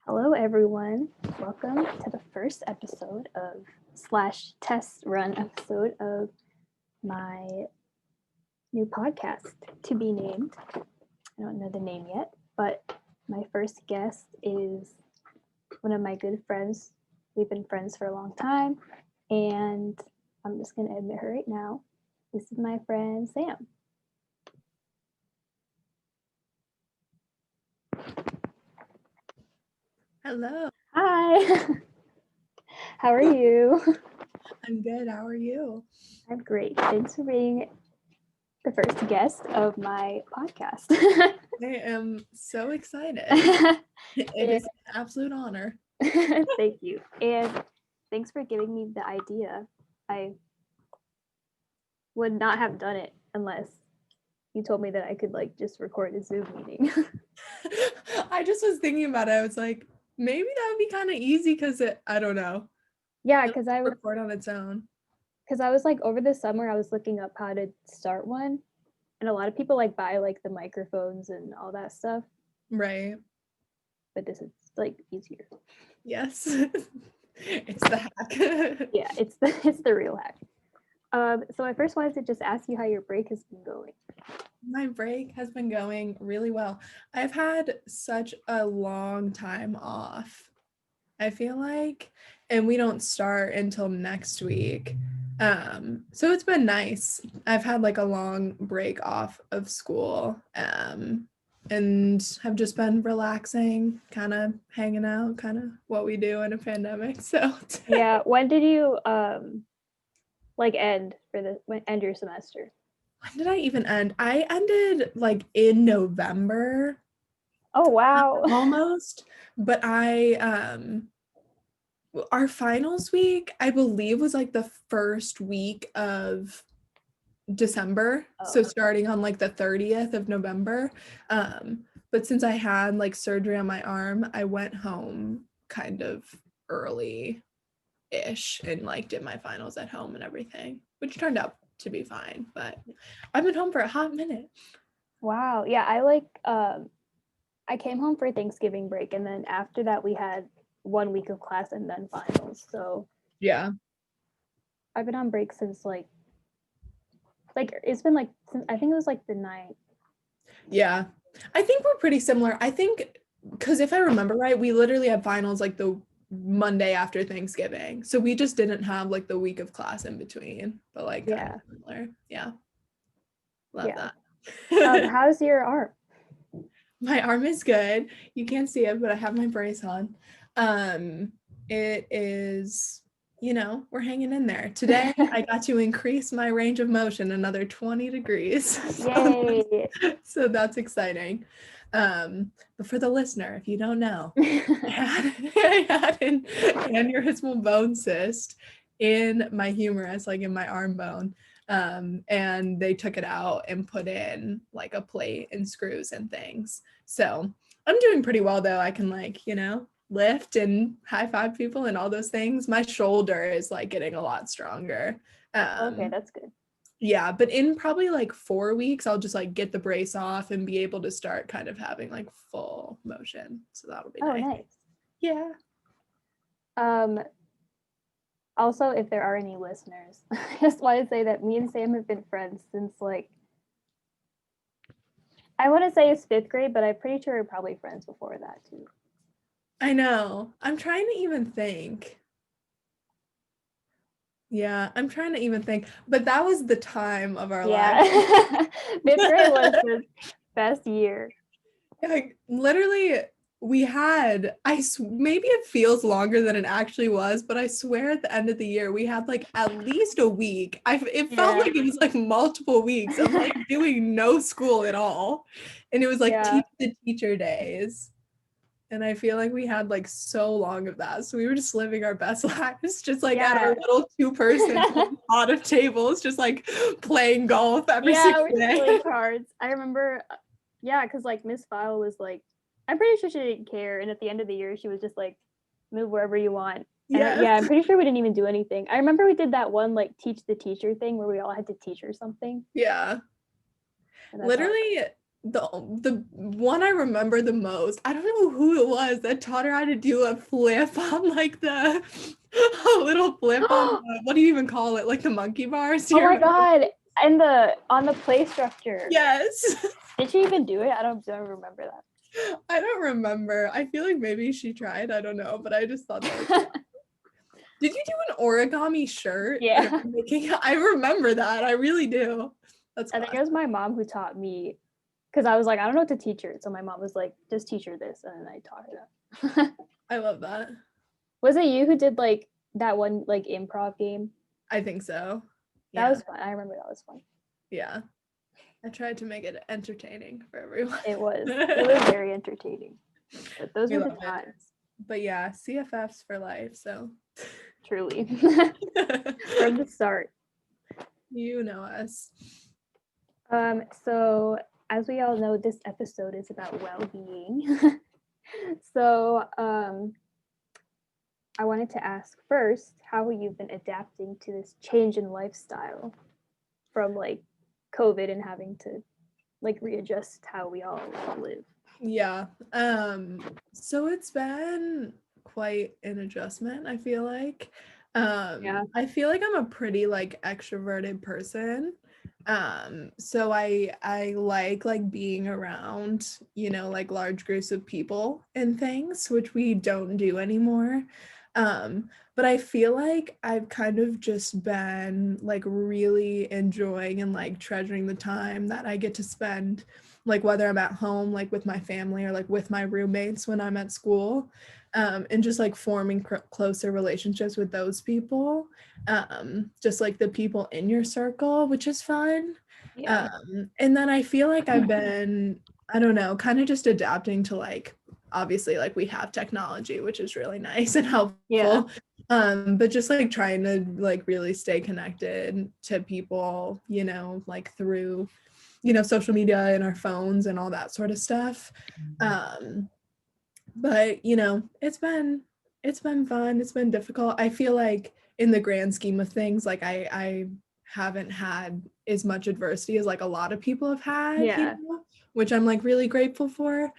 Hello, everyone. Welcome to the first episode of / test run episode of my new podcast to be named. I don't know the name yet, but my first guest is one of my good friends. We've been friends for a long time, and I'm just going to admit her right now. This is my friend Sam. Hello, Hi. How are you? I'm good. How are you? I'm great. Thanks for being the first guest of my podcast. I am so excited. It And- is an absolute honor. Thank you. And thanks for giving me the idea. I would not have done it unless you told me that I could just record a Zoom meeting. I just was thinking about it. I was like, maybe that would be kind of easy because I don't know. Yeah, It'll record on its own. because I was over the summer I was looking up how to start one, and a lot of people buy the microphones and all that stuff. Right. But this is easier. Yes. It's the hack. Yeah, it's the real hack. So I first wanted to just ask you how your break has been going. My break has been going really well. I've had such a long time off. I feel like, and we don't start until next week. So it's been nice. I've had a long break off of school. And have just been relaxing, kind of hanging out, kind of what we do in a pandemic. So Yeah, when did you end your semester? when did I even end? I ended in November. Oh wow. Almost. But our finals week, I believe, was the first week of December. So starting on the 30th of November. But since I had surgery on my arm, I went home kind of early-ish and did my finals at home and everything, which turned out to be fine. But I've been home for a hot minute. Wow. Yeah, I came home for Thanksgiving break, and then after that we had 1 week of class and then finals. So yeah, I've been on break since it's been since I think it was the 9th. Yeah, I think we're pretty similar. I think because if I remember right, we literally had finals the Monday after Thanksgiving. So we just didn't have the week of class in between, but kind of similar. Yeah. Love that. How's your arm? My arm is good. You can't see it, but I have my brace on. It is, we're hanging in there. Today I got to increase my range of motion another 20 degrees. Yay. So that's exciting. But for the listener, if you don't know, I had an aneurysmal bone cyst in my humerus, in my arm bone. And they took it out and put in a plate and screws and things. So I'm doing pretty well though. I can lift and high five people and all those things. My shoulder is getting a lot stronger. Okay, that's good. Yeah, but in probably 4 weeks, I'll just get the brace off and be able to start kind of having full motion. So that'll be nice. Nice. Yeah. Also, if there are any listeners, I just want to say that me and Sam have been friends since I want to say it's 5th grade, but I'm pretty sure we're probably friends before that too. I know. I'm trying to even think. Yeah, I'm trying to even think. But that was the time of our lives. 5th grade was the best year. Literally, we had, maybe it feels longer than it actually was, but I swear at the end of the year, we had at least a week. It felt like it was multiple weeks of doing no school at all. And it was teach the teacher days. And I feel like we had so long of that. So we were just living our best lives, just at our little 2-person pot of tables, just playing golf every single day. Playing cards. I remember, because Miss File was I'm pretty sure she didn't care. And at the end of the year, she was just move wherever you want. I'm pretty sure we didn't even do anything. I remember we did that one teach the teacher thing where we all had to teach her something. Yeah. Literally, the one I remember the most, I don't know who it was that taught her how to do a flip on like a little flip on what do you even call it? Like the monkey bars? Oh my god. And on the play structure. Yes. Did she even do it? I don't remember that. I don't remember. I feel like maybe she tried. I don't know, but I just thought that was Did you do an origami shirt? Yeah. I remember that. I really do. That's I think it was my mom who taught me, because I was like, I don't know what to teach her. So my mom was like, just teach her this. And then I taught her that. I love that. Was it you who did like that one like improv game? I think so. That was fun. I remember that was fun. Yeah. I tried to make it entertaining for everyone. It was very entertaining. But those were the times. But yeah, CFFs for life, so. Truly. From the start. You know us. So as we all know, this episode is about well-being. So I wanted to ask first how you've been adapting to this change in lifestyle from like COVID and having to like readjust how we all live. Yeah. So it's been quite an adjustment, I feel like. I feel like I'm a pretty like extroverted person. So I like being around, you know, like large groups of people and things, which we don't do anymore. But I feel like I've kind of just been like really enjoying and like treasuring the time that I get to spend, like whether I'm at home, like with my family or like with my roommates when I'm at school, and just like forming closer relationships with those people, just like the people in your circle, which is fun. Yeah. And then I feel like I've been, I don't know, kind of just adapting to like, obviously like we have technology, which is really nice and helpful. Yeah. But just like trying to like really stay connected to people, you know, like through, you know, social media and our phones and all that sort of stuff. But you know, it's been fun. It's been difficult. I feel like in the grand scheme of things, like I haven't had as much adversity as like a lot of people have had, you know, which I'm like really grateful for.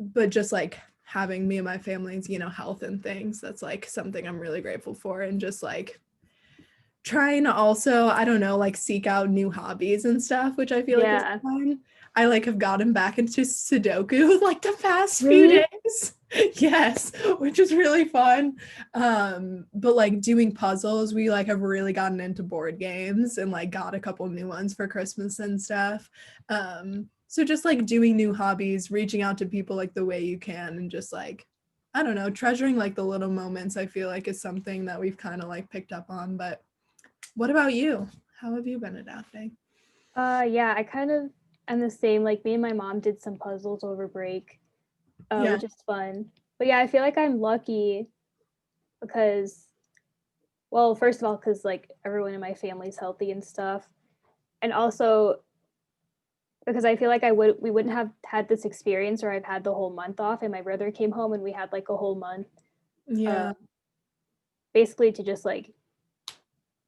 But just like having me and my family's, you know, health and things, that's like something I'm really grateful for. And just like trying to also, I don't know, like seek out new hobbies and stuff, which I feel like is fun. I like have gotten back into Sudoku like the past few days. Yes, which is really fun. But like doing puzzles, we like have really gotten into board games and like got a couple new ones for Christmas and stuff. So just like doing new hobbies, reaching out to people like the way you can, and just like, I don't know, treasuring like the little moments, I feel like is something that we've kind of like picked up on. But what about you? How have you been adapting? Yeah, I kind of am the same. Like me and my mom did some puzzles over break, which is fun. But yeah, I feel like I'm lucky because, well, first of all, because like everyone in my family is healthy and stuff, and also because I feel like we wouldn't have had this experience, or I've had the whole month off, and my brother came home and we had like a whole month, basically to just like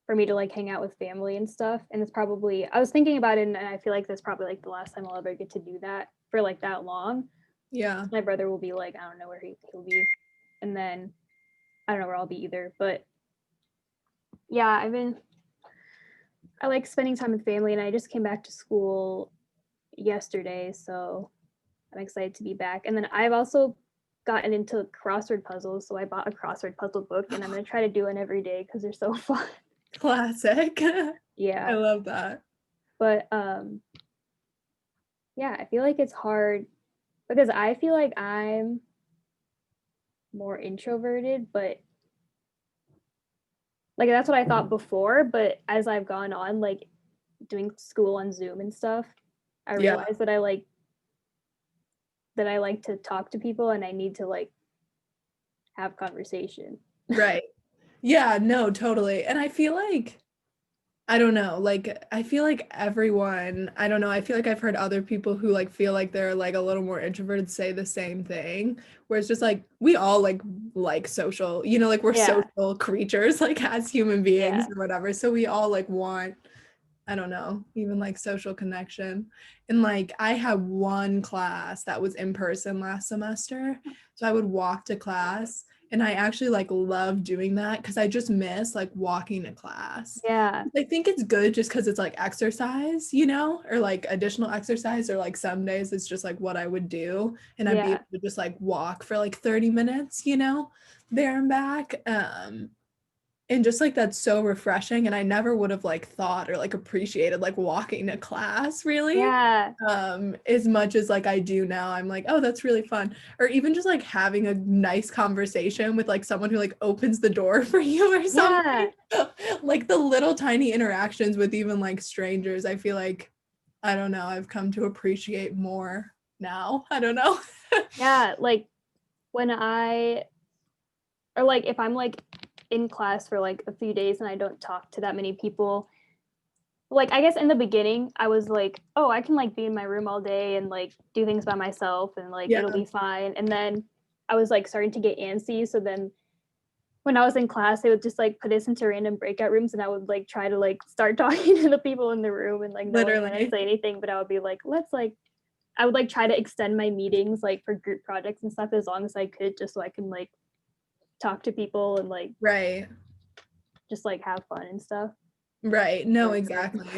for me to like hang out with family and stuff. And it's probably, I was thinking about it, and I feel like that's probably like the last time I'll ever get to do that for like that long. Yeah. My brother will be like, I don't know where he'll be. And then I don't know where I'll be either. But yeah, I like spending time with family, and I just came back to school yesterday. So I'm excited to be back. And then I've also gotten into crossword puzzles. So I bought a crossword puzzle book, and I'm going to try to do one every day because they're so fun. Classic. Yeah. I love that. But yeah, I feel like it's hard because I feel like I'm more introverted, but like that's what I thought before. But as I've gone on, like doing school on Zoom and stuff, I realized that I like to talk to people, and I need to like have conversation. Right. Yeah, no, totally. And I feel like, I don't know, like I feel like everyone, I don't know, I feel like I've heard other people who like feel like they're like a little more introverted say the same thing, where it's just like we all like social, you know, like we're social creatures like as human beings or whatever. So we all like want I don't know, even like social connection. And like I had one class that was in person last semester. So I would walk to class and I actually like love doing that because I just miss like walking to class. Yeah. I think it's good just because it's like exercise, you know, or like additional exercise, or like some days it's just like what I would do. And I'd be Yeah. able to just like walk for like 30 minutes, you know, there and back. And just like that's so refreshing, and I never would have like thought or like appreciated like walking to class really Yeah. as much as like I do now. I'm like, oh, that's really fun. Or even just like having a nice conversation with like someone who like opens the door for you or Yeah. something. Like the little tiny interactions with even like strangers, I feel like, I don't know, I've come to appreciate more now. I don't know. Yeah. Like when or like if I'm like in class for like a few days and I don't talk to that many people, like I guess in the beginning I was like, oh, I can like be in my room all day and like do things by myself and like Yeah. it'll be fine. And then I was like starting to get antsy. So then when I was in class, they would just like put us into random breakout rooms and I would like try to like start talking to the people in the room and like no one wanted to Literally. say anything, but I would be like, let's like I would like try to extend my meetings like for group projects and stuff as long as I could just so I can like talk to people and like Right. just like have fun and stuff. Right. No, But, exactly.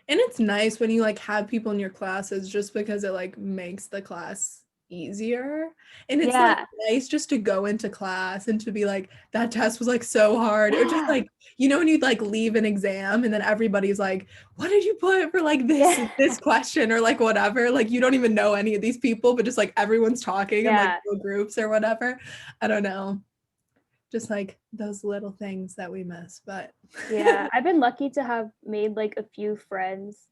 And it's nice when you like have people in your classes just because it like makes the class easier. And it's like yeah. nice just to go into class and to be like, that test was like so hard. Or just Yeah. like, you know, when you'd like leave an exam and then everybody's like, what did you put for like Yeah. this question or like whatever? Like you don't even know any of these people, but just like everyone's talking in like Yeah. little groups or whatever. I don't know. Just like those little things that we miss. But Yeah. I've been lucky to have made like a few friends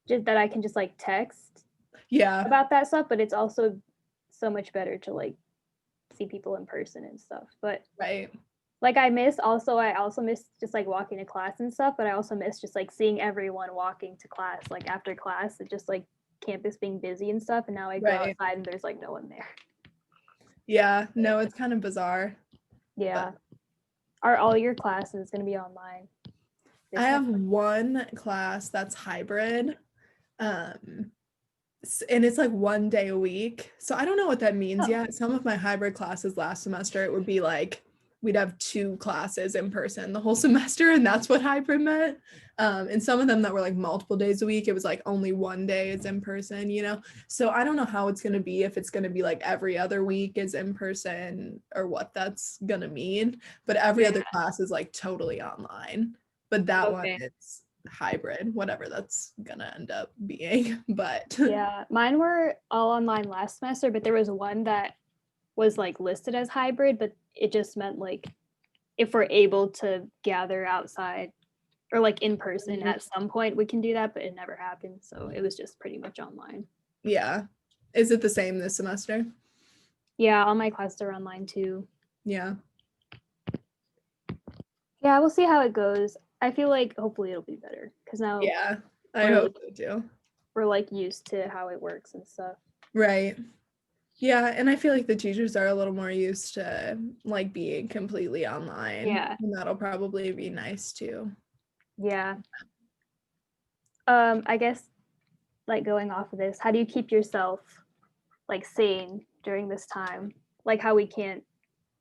just that I can just like text yeah. about that stuff, but it's also so much better to like see people in person and stuff. But Right. like I also miss just like walking to class and stuff, but I also miss just like seeing everyone walking to class like after class and just like campus being busy and stuff, and now I go Right. outside and there's like no one there. Yeah. No, it's kind of bizarre. But Yeah. Are all your classes going to be online? I have one class that's hybrid. Um, and it's like 1 day a week. So I don't know what that means Oh. yet. Some of my hybrid classes last semester, it would be like we'd have 2 classes in person the whole semester, and that's what hybrid meant. And some of them that were like multiple days a week, it was like only 1 day is in person, you know? So I don't know how it's going to be, if it's going to be like every other week is in person or what that's going to mean. But every other class is like totally online. But that one Okay. is hybrid, whatever that's gonna end up being. But Yeah, mine were all online last semester, but there was one that was like listed as hybrid, but it just meant like if we're able to gather outside or like in person at some point, we can do that, but it never happened. So it was just pretty much online. yeah. Is it the same this semester? Yeah, all my classes are online too. Yeah. Yeah, we'll see how it goes. I feel like hopefully it'll be better because now Yeah. I we're hope like, so too. we're like used to how it works and stuff. Right. Yeah, and I feel like the teachers are a little more used to like being completely online. Yeah. And that'll probably be nice too. Yeah. I guess like going off of this, how do you keep yourself like sane during this time? Like how we can't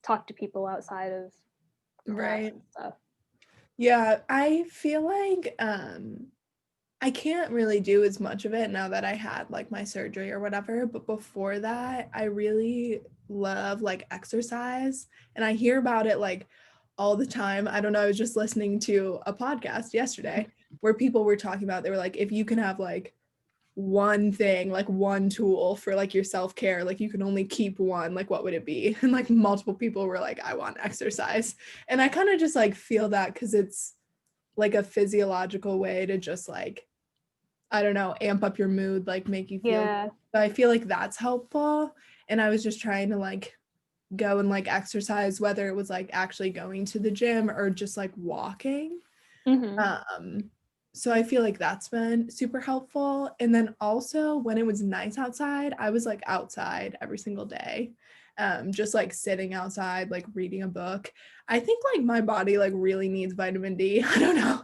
talk to people outside of class Right. and stuff. Yeah, I feel like I can't really do as much of it now that I had like my surgery or whatever, but before that, I really love like exercise, and I hear about it like all the time. I don't know, I was just listening to a podcast yesterday where people were talking about, they were like, if you can have like one thing, like one tool for like your self-care, like you can only keep one, like what would it be? And like multiple people were like, I want exercise. And I kind of just like feel that because it's like a physiological way to just like, I don't know, amp up your mood, like make you feel. Yeah. So I feel like that's helpful. And I was just trying to like go and like exercise, whether it was like actually going to the gym or just like walking. Um, so I feel like that's been super helpful. And then also when it was nice outside, I was like outside every single day. just like sitting outside, like reading a book. I think like my body like really needs vitamin D. I don't know.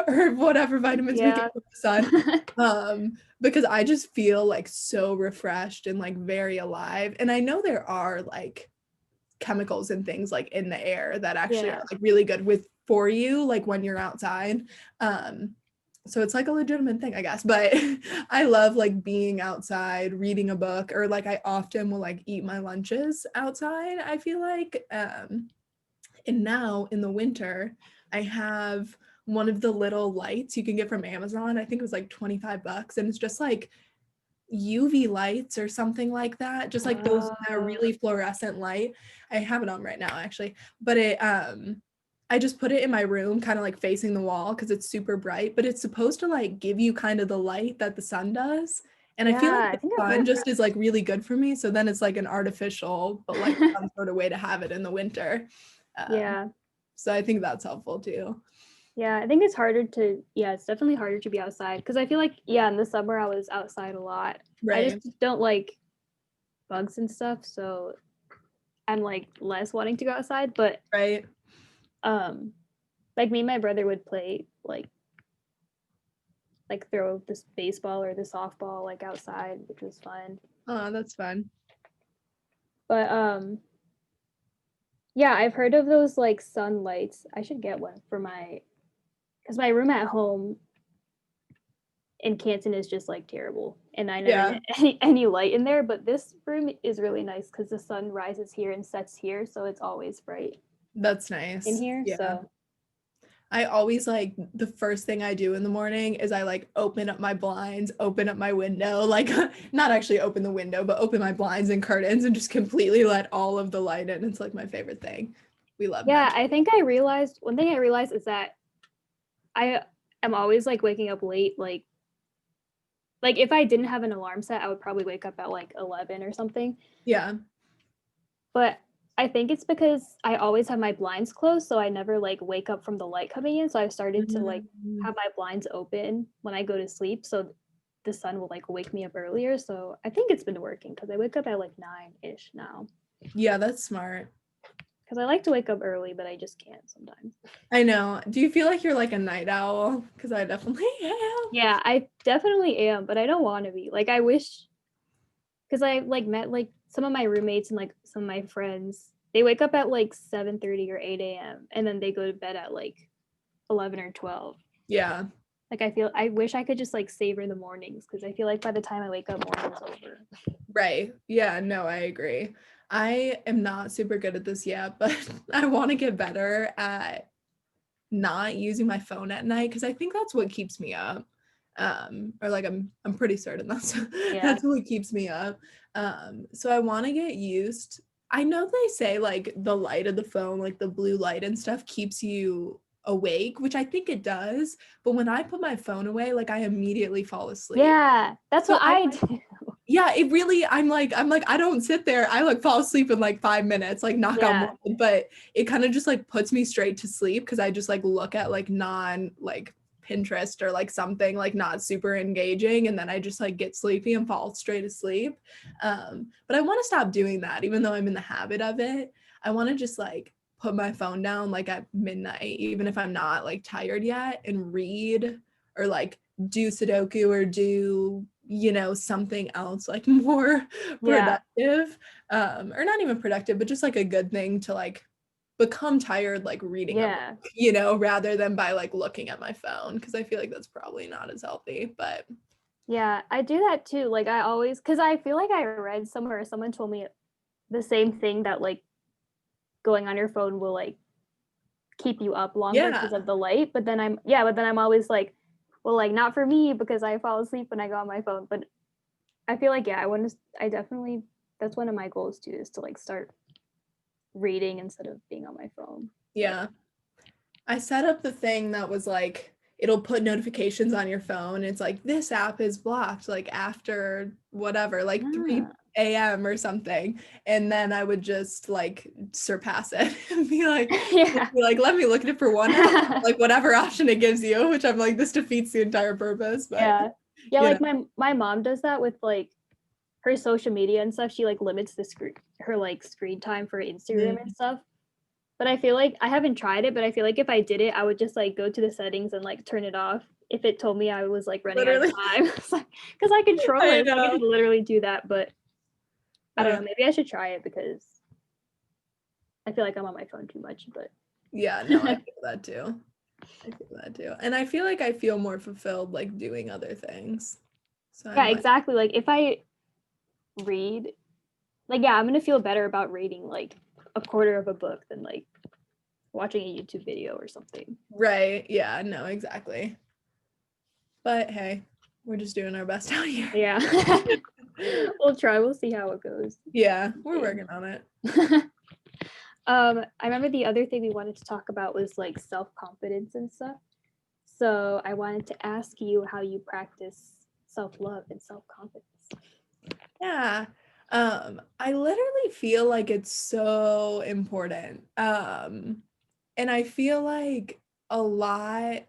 Or whatever vitamins we get from the sun. Because I just feel like so refreshed and like very alive. And I know there are like chemicals and things like in the air that actually are like really good for you like when you're outside. So it's like a legitimate thing, I guess, but I love like being outside reading a book, or like I often will like eat my lunches outside, I feel like. And now in the winter I have one of the little lights you can get from Amazon. I think it was like $25, and it's just like UV lights or something like that, just like those that really fluorescent light. I have it on right now actually, but I just put it in my room kind of like facing the wall because it's super bright, but it's supposed to like give you kind of the light that the sun does. And I feel like the sun just is like really good for me, so then it's like an artificial but like some sort of way to have it in the winter. So I think that's helpful too. Yeah, I think it's harder to, it's definitely harder to be outside because I feel like, in the summer I was outside a lot. Right. I just don't like bugs and stuff, so I'm like less wanting to go outside. But right. Like me and my brother would play like throw this baseball or the softball like outside, which was fun. Oh, that's fun. But yeah, I've heard of those like sun lights. I should get one for because my room at home in Canton is just like terrible, and I never get any light in there. But this room is really nice because the sun rises here and sets here, so it's always bright. That's nice. In here, so I always like the first thing I do in the morning is I like open up my blinds, open up my window, like not actually open the window, but open my blinds and curtains and just completely let all of the light in. It's like my favorite thing. We love that. I think one thing I realized is that I am always like waking up late. Like if I didn't have an alarm set, I would probably wake up at like 11 or something. Yeah. But I think it's because I always have my blinds closed, so I never like wake up from the light coming in. So I've started to like have my blinds open when I go to sleep, so the sun will like wake me up earlier. So I think it's been working because I wake up at like 9-ish now. Yeah, that's smart. Because I like to wake up early, but I just can't sometimes. I know. Do you feel like you're like a night owl? Because I definitely am. Yeah, I definitely am, but I don't want to be. Like I wish, because I like met like some of my roommates and like some of my friends, they wake up at like 7:30 or 8 a.m. and then they go to bed at like 11 or 12. Yeah. Like I wish I could just like savor the mornings because I feel like by the time I wake up, morning's over. Right. Yeah, no, I agree. I am not super good at this yet, but I want to get better at not using my phone at night because I think that's what keeps me up. Or like I'm pretty certain that's what keeps me up. So I want to get used. I know they say like the light of the phone, like the blue light and stuff keeps you awake, which I think it does, but when I put my phone away, like I immediately fall asleep. Yeah, that's what I do. Yeah, it really, I'm like, I don't sit there. I like fall asleep in like 5 minutes, like knock on wood, but it kind of just like puts me straight to sleep because I just like look at like like Pinterest or like something like not super engaging, and then I just like get sleepy and fall straight asleep. But I want to stop doing that, even though I'm in the habit of it. I want to just like put my phone down like at midnight, even if I'm not like tired yet, and read or like do Sudoku or do something else like more productive, or not even productive, but just like a good thing to like become tired like reading a book, rather than by like looking at my phone, because I feel like that's probably not as healthy. But yeah, I do that too. Like I always, because I feel like I read somewhere or someone told me the same thing, that like going on your phone will like keep you up longer because of the light. But then I'm always like, well, like not for me because I fall asleep when I go on my phone. But I feel like I definitely, that's one of my goals too, is to like start reading instead of being on my phone. Yeah, I set up the thing that was like, it'll put notifications on your phone. It's like, this app is blocked like after whatever, like 3 a.m. or something, and then I would just like surpass it and be like, let me look at it for one hour, like whatever option it gives you, which I'm like, this defeats the entire purpose. But like my mom does that with like her social media and stuff, she like limits the her like screen time for Instagram and stuff. But I feel like I haven't tried it, but I feel like if I did it, I would just like go to the settings and like turn it off if it told me I was like running out of time. Because I control it. I could literally do that, but I don't know. Maybe I should try it because I feel like I'm on my phone too much. But yeah, no, I feel that too. And I feel like I feel more fulfilled like doing other things. So yeah, exactly. Like if I read, like, yeah, I'm gonna feel better about reading like a quarter of a book than like watching a YouTube video or something. Right. Yeah, no, exactly. But hey, we're just doing our best out here. Yeah. We'll try. We'll see how it goes. Yeah, we're working on it. I remember the other thing we wanted to talk about was like self-confidence and stuff. So I wanted to ask you how you practice self-love and self-confidence. Yeah. I literally feel like it's so important. And I feel like a lot,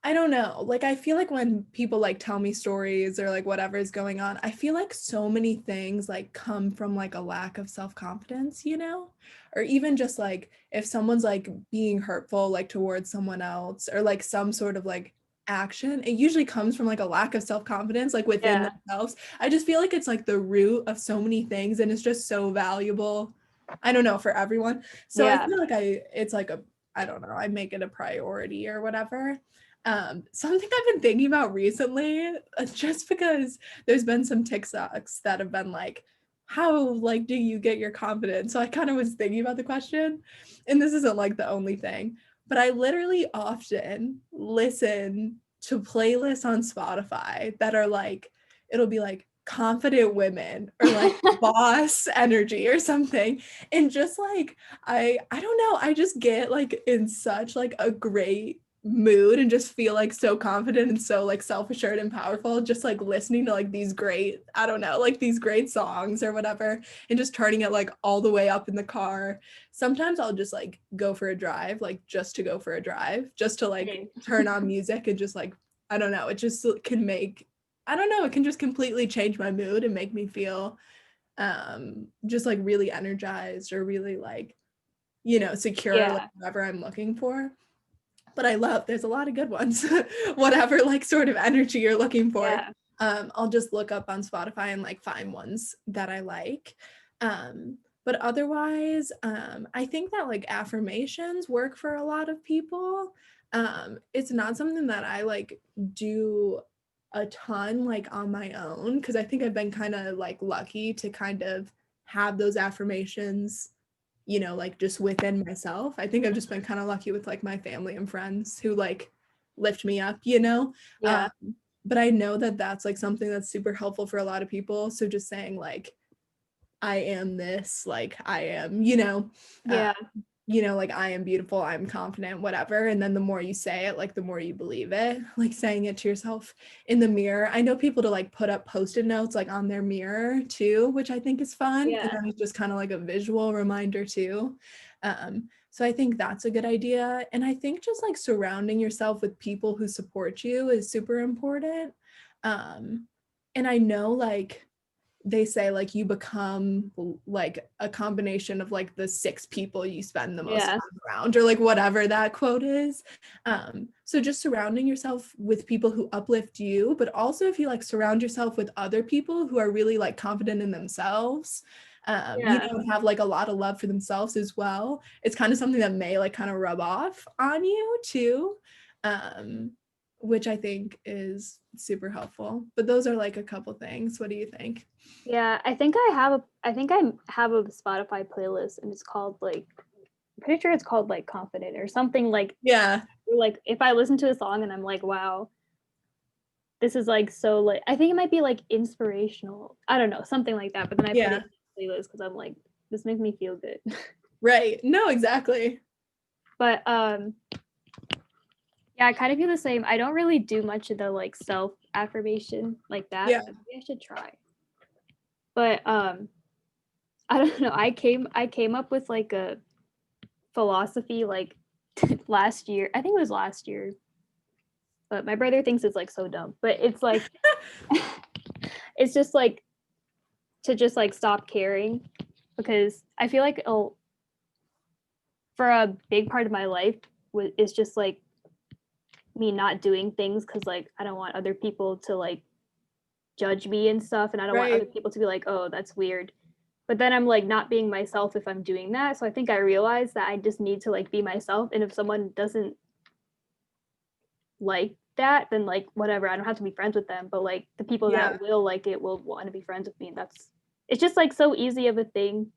I don't know, like I feel like when people like tell me stories or like whatever is going on, I feel like so many things like come from like a lack of self-confidence, you know? Or even just like if someone's like being hurtful like towards someone else or like some sort of like action, it usually comes from like a lack of self-confidence like within themselves. I just feel like it's like the root of so many things and it's just so valuable. I don't know, for everyone. So I feel like it's like I don't know, I make it a priority or whatever. Something I've been thinking about recently, just because there's been some TikToks that have been like, how like do you get your confidence? So I kind of was thinking about the question, and this isn't like the only thing, but I literally often listen to playlists on Spotify that are like, it'll be like confident women or like boss energy or something, and just like I don't know, I just get like in such like a great mood and just feel like so confident and so like self-assured and powerful just like listening to like these great, I don't know, like these great songs or whatever, and just turning it like all the way up in the car. Sometimes I'll just like go for a drive, like just to go for a drive, just to like turn on music and just like, I don't know, it just can make, I don't know, it can just completely change my mood and make me feel just like really energized or really like, you know, secure, like whatever I'm looking for. But I love, there's a lot of good ones, whatever like sort of energy you're looking for. I'll just look up on Spotify and like find ones that I like. But otherwise, I think that like affirmations work for a lot of people. It's not something that I like do a ton like on my own, because I think I've been kind of like lucky to kind of have those affirmations, you know, like just within myself. I think I've just been kind of lucky with like my family and friends who like lift me up, you know? But I know that that's like something that's super helpful for a lot of people. So just saying like, I am this, like I am, you know, like I am beautiful, I'm confident, whatever. And then the more you say it, like the more you believe it, like saying it to yourself in the mirror. I know people to like put up post-it notes like on their mirror too, which I think is fun. And then it's just kind of like a visual reminder too. So I think that's a good idea. And I think just like surrounding yourself with people who support you is super important. And I know like they say like you become like a combination of like the 6 people you spend the most time around, or like whatever that quote is. So just surrounding yourself with people who uplift you, but also if you like surround yourself with other people who are really like confident in themselves, you know, have like a lot of love for themselves as well, it's kind of something that may like kind of rub off on you too, which I think is super helpful. But those are like a couple things. What do you think? Yeah, I think I have a Spotify playlist, and it's called like, I'm pretty sure it's called like Confident or something like. Like if I listen to a song and I'm like, wow, this is like so like, I think it might be like inspirational. I don't know, something like that. But then I put it in the playlist because I'm like, this makes me feel good. Right. No, exactly. But yeah, I kind of feel the same. I don't really do much of the like self affirmation like that. Yeah. But maybe I should try. But I don't know. I came up with like a philosophy like last year. I think it was last year. But my brother thinks it's like so dumb. But it's like it's just like to just like stop caring, because I feel like for a big part of my life is just like me not doing things because like I don't want other people to like judge me and stuff, and I don't want other Right. people to be like, oh, that's weird. But then I'm like not being myself if I'm doing that. So I think I realized that I just need to like be myself, and if someone doesn't like that, then like whatever, I don't have to be friends with them. But like the people Yeah. that will like it will want to be friends with me. And it's just like so easy of a thing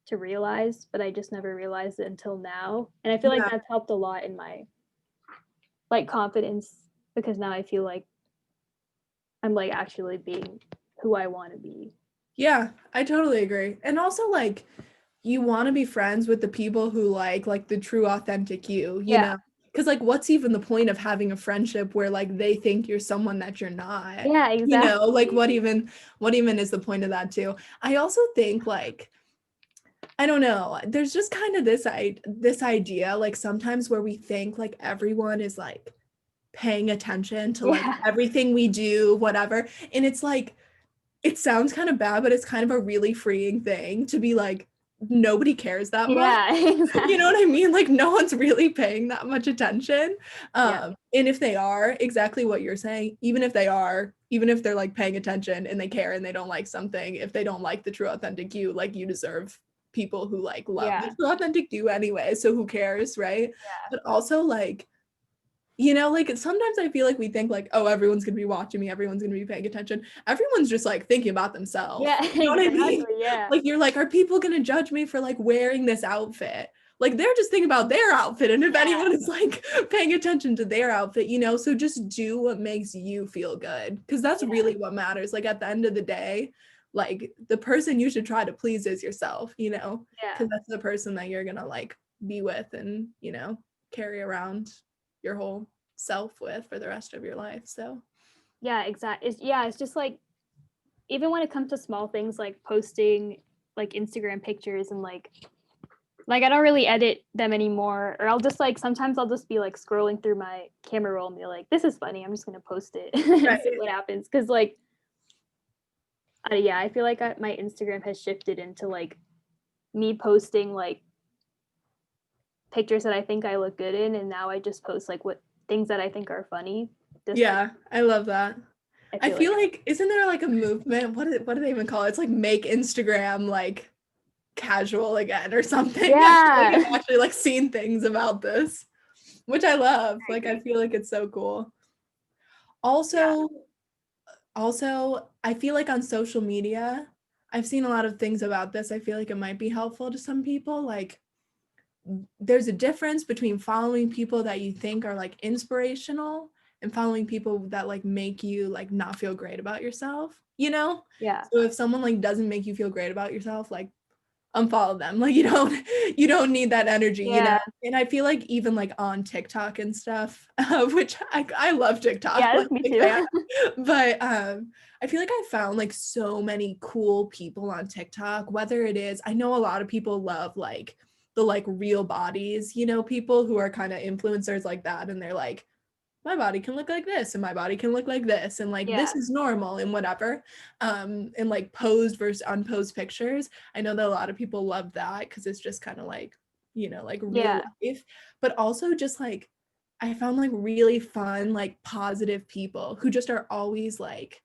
to realize, but I just never realized it until now. And I feel like Yeah. that's helped a lot in my like confidence, because now I feel like I'm like actually being who I want to be. Yeah, I totally agree. And also like you want to be friends with the people who like the true authentic you Yeah. know? Because like what's even the point of having a friendship where like they think you're someone that you're not? Yeah, You know, like exactly. what even is the point of that too? I also think like I don't know, there's just kind of this idea like sometimes where we think like everyone is like paying attention to like Yeah. everything we do, whatever. And it's like it sounds kind of bad, but it's kind of a really freeing thing to be like, nobody cares that much. Yeah, You know exactly. what I mean? Like, no one's really paying that much attention. Yeah. And if they are, exactly what you're saying, even if they are, even if they're like paying attention and they care and they don't like something, if they don't like the true authentic you, like you deserve people who like love the Yeah. true authentic you anyway. So who cares, right? Yeah. But also like you know, like sometimes I feel like we think like, oh, everyone's gonna be watching me, everyone's gonna be paying attention. Everyone's just like thinking about themselves. Yeah, You know what I mean? exactly. Yeah. Like you're like, are people gonna judge me for like wearing this outfit? Like they're just thinking about their outfit. And if Yeah. anyone is like paying attention to their outfit, you know, so just do what makes you feel good. Cause that's Yeah. really what matters. Like at the end of the day, like the person you should try to please is yourself, you know, Yeah. because that's the person that you're gonna like be with and, you know, carry around your whole self with for the rest of your life. So Yeah, exactly. It's just like even when it comes to small things like posting like Instagram pictures and like I don't really edit them anymore, or I'll just like sometimes I'll just be like scrolling through my camera roll and be like, this is funny, I'm just gonna post it and see right. what happens. Because like yeah, I feel like my Instagram has shifted into like me posting like pictures that I think I look good in, and now I just post like what things that I think are funny. Just like Yeah, I love that. I I feel like feel like isn't there like a movement? What do they even call it? It's like make Instagram like casual again or something. I feel like yeah, I've actually like seen things about this, which I love. I Like I agree. feel like it's so cool. Yeah, Also, also I feel like on social media, I've seen a lot of things about this. I feel like it might be helpful to some people. Like there's a difference between following people that you think are like inspirational and following people that like make you like not feel great about yourself, you know? yeah, So if someone like doesn't make you feel great about yourself, like unfollow them. Like you don't need that energy, you know? yeah, And I feel like even like on TikTok and stuff, which I love TikTok, yeah. like That's me big fan. too. But I feel like I found like so many cool people on TikTok, whether it is, I know a lot of people love like the like real bodies, you know, people who are kind of influencers like that. And they're like, my body can look like this and my body can look like this. And like, Yeah, this is normal and whatever. And like posed versus unposed pictures. I know that a lot of people love that because it's just kind of like, you know, like real yeah, life, but also just like, I found like really fun, like positive people who just are always like,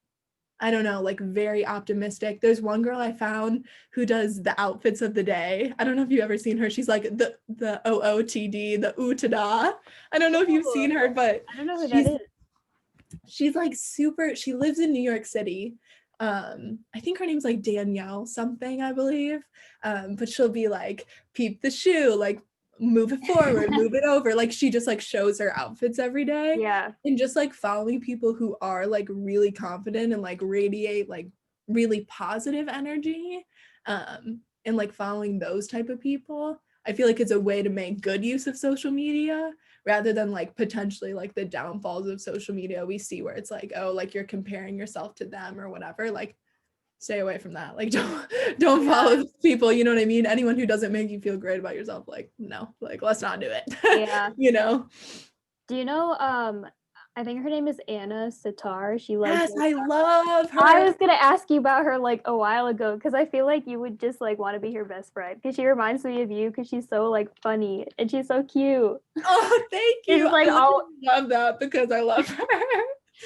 I don't know, like very optimistic. There's one girl I found who does the outfits of the day. I don't know if you've ever seen her. She's like the OOTD, the ooh-ta-da. I don't know if you've cool. seen her, but I don't know who that she's is. she's like super, she lives in New York City. I think her name's like Danielle something, I believe. But she'll be like, peep the shoe, like move it forward, move it over. Like she just like shows her outfits every day. Yeah, And just like following people who are like really confident and like radiate like really positive energy. And like following those type of people, I feel like it's a way to make good use of social media rather than like potentially like the downfalls of social media we see where it's like, oh, like you're comparing yourself to them or whatever. Like stay away from that. Like don't yeah, follow those people, you know what I mean? Anyone who doesn't make you feel great about yourself, like no, like let's not do it. yeah. You know? Do you know? I think her name is Anna Sitar. She like Yes, I love I her. was gonna ask you about her like a while ago because I feel like you would just like want to be her best friend because she reminds me of you because she's so like funny and she's so cute. Oh, thank She's you. like I all literally love that because I love her.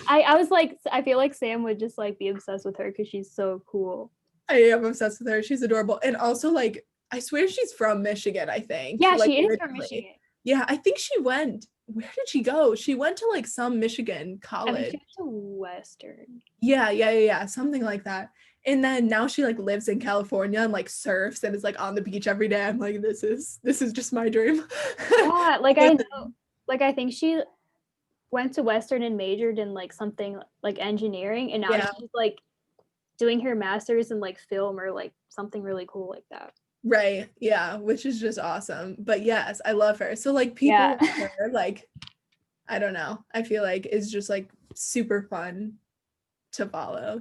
I was like I feel like Sam would just like be obsessed with her because she's so cool. I am obsessed with her. She's adorable. And also, like, I swear she's from Michigan, I think. Yeah, Like, she is from originally. Michigan. Yeah, I think she went. Where did she go? She went to like some Michigan I think college. she went to Western. Yeah, something like that. And then now she like lives in California and like surfs and is like on the beach every day. I'm like, this is just my dream. Yeah, like I know, like I think she went to Western and majored in like something like engineering, and now Yeah, she's like doing her master's in like film or like something really cool like that. right. Yeah, which is just awesome. But yes, I love her. So like people Yeah. like her, like, I don't know. I feel like is just like super fun to follow,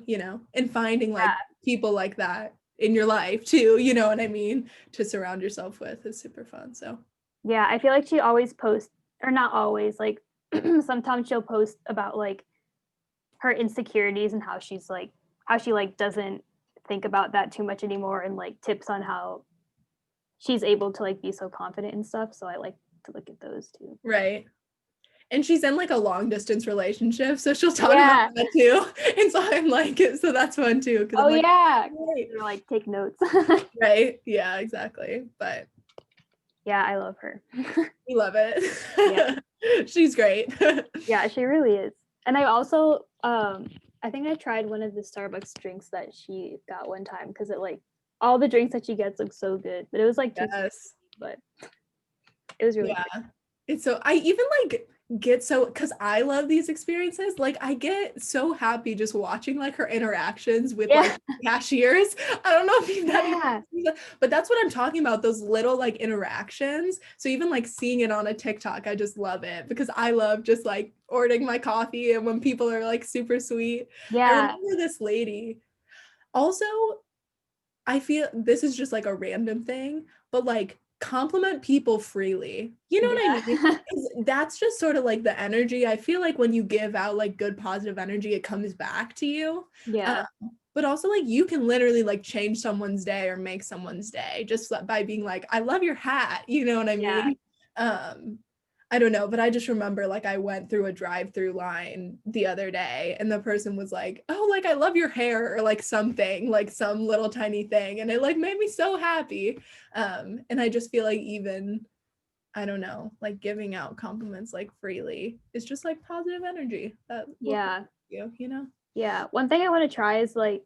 and finding like people like that in your life too, you know what I mean? To surround yourself with is super fun. So Yeah, I feel like she always posts, or not always, like sometimes she'll post about like her insecurities and how she like doesn't think about that too much anymore and like tips on how she's able to like be so confident and stuff. So I like to look at those too. right. And she's in like a long distance relationship, so she'll talk about Yeah. that too. And so I'm like, so that's fun too, because Oh I'm like, yeah. right. Or like take notes. Right, yeah, exactly. But Yeah, I love her. we love it. Yeah. She's great. Yeah, she really is. And I also I think I tried one of the Starbucks drinks that she got one time because it like all the drinks that she gets look so good. But it was like too sweet, Yes. but it was really Yeah. good. It's so I even like get so because I love these experiences. Like I get so happy just watching like her interactions with Yeah. like cashiers. I don't know if you've Yeah. but that's what I'm talking about, those little like interactions. So even like seeing it on a TikTok, I just love it because I love just like ordering my coffee and when people are like super sweet. I Yeah. remember this lady. Also, I feel this is just like a random thing, but like compliment people freely. You know what I mean? Yeah. 'Cause that's just sort of like the energy. I feel like when you give out like good positive energy, it comes back to you. Yeah. But also like you can literally like change someone's day or make someone's day just by being like, I love your hat. You know what I Yeah. mean? Um, I don't know, but I just remember like I went through a drive-through line the other day and the person was like, "Oh, like I love your hair," or like something, like some little tiny thing, and it like made me so happy. And I just feel like even I don't know, like giving out compliments like freely is just like positive energy that will come Yeah. to you. Yeah. One thing I want to try is like,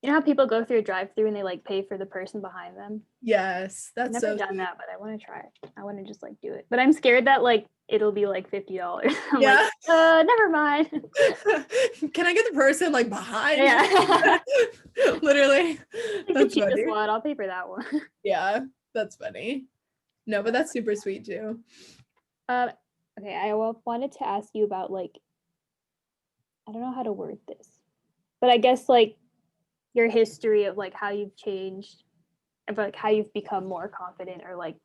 you know how people go through a drive-through and they like pay for the person behind them? Yes, I've that's never so done sweet. that, but I want to try it. I want to just like do it. But I'm scared that like it'll be like $50. I'm like, Yeah. never mind. Can I get the person like behind? Yeah. Literally. Like the That's cheapest funny. one. I'll pay for that one. Yeah, that's funny. No, but that's super sweet too. Um, okay, wanted to ask you about like I don't know how to word this, but I guess like your history of like how you've changed, of like how you've become more confident, or like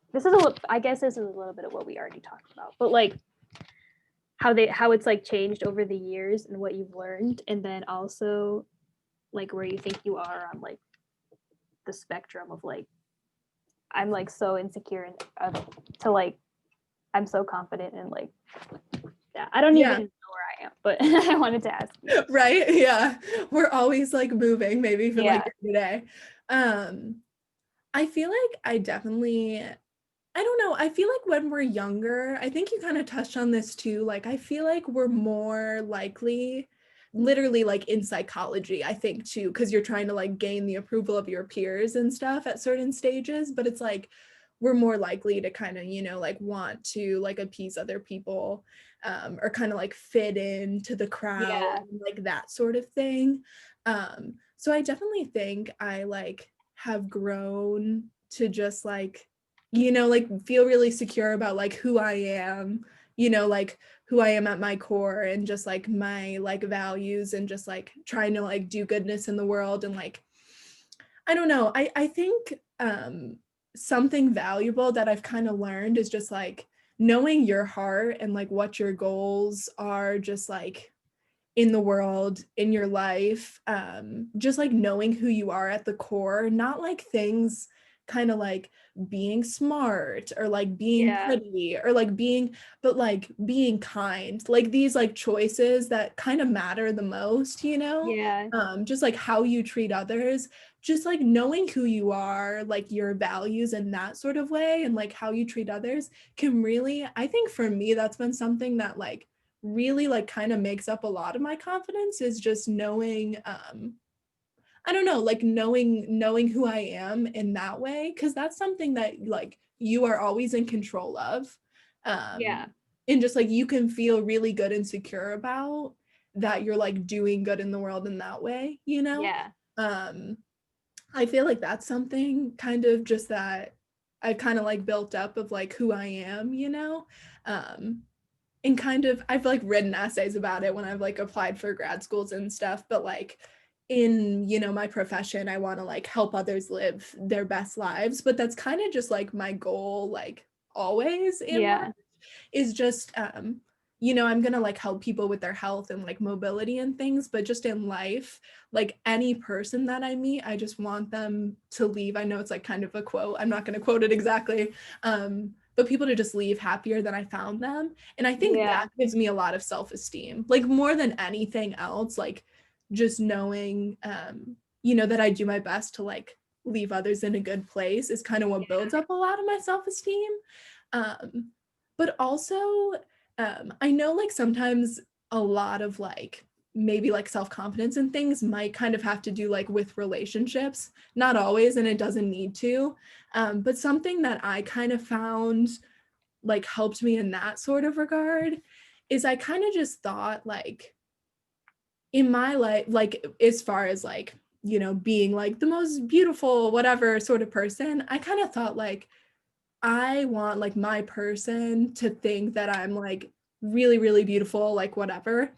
I guess this is a little bit of what we already talked about, but like how it's like changed over the years and what you've learned, and then also like where you think you are on like the spectrum of like I'm like so insecure and to like I'm so confident and like yeah, I don't Yeah. even know where I am, but I wanted to ask you. Right? Yeah. We're always like moving, maybe even like Yeah. today. I feel like I don't know. I feel like when we're younger, I think you kind of touched on this too. Like, I feel like we're more likely, literally, like in psychology, I think too, because you're trying to like gain the approval of your peers and stuff at certain stages. But it's like we're more likely to kind of, like want to like appease other people or kind of like fit into the crowd, Yeah. and, like that sort of thing. So I definitely think I like have grown to just like like feel really secure about like who I am, like who I am at my core and just like my like values and just like trying to like do goodness in the world and like I don't know. I think something valuable that I've kind of learned is just like knowing your heart and like what your goals are, just like in the world, in your life, just like knowing who you are at the core, not like things kind of like being smart or like being pretty or like being, but like being kind, like these like choices that kind of matter the most, you know? Yeah. Just like how you treat others, just like knowing who you are, like your values in that sort of way, and like how you treat others can really, I think for me, that's been something that like really like kind of makes up a lot of my confidence, is just knowing I don't know, like knowing who I am in that way, because that's something that like you are always in control of, Yeah. and just like you can feel really good and secure about that you're like doing good in the world in that way, you know. Yeah. um I feel like that's something kind of just that I've kind of like built up of like who I am, you know. um and kind of I've like written essays about it when I've like applied for grad schools and stuff, but like in, you know, my profession, I want to like help others live their best lives, but that's kind of just like my goal, like always in life, Yeah. is just you know, I'm gonna like help people with their health and like mobility and things, but just in life, like any person that I meet, I just want them to leave. I know it's like kind of a quote, I'm not gonna quote it exactly, but people to just leave happier than I found them. And I think Yeah. that gives me a lot of self-esteem, like more than anything else, like just knowing you know, that I do my best to like leave others in a good place is kind of what builds up a lot of my self-esteem. um but also I know like sometimes a lot of like maybe like self-confidence and things might kind of have to do like with relationships, not always, and it doesn't need to, but something that I kind of found like helped me in that sort of regard is I kind of just thought like in my life, like as far as like, you know, being like the most beautiful whatever sort of person, I kind of thought like I want like my person to think that I'm like really, really beautiful, like whatever.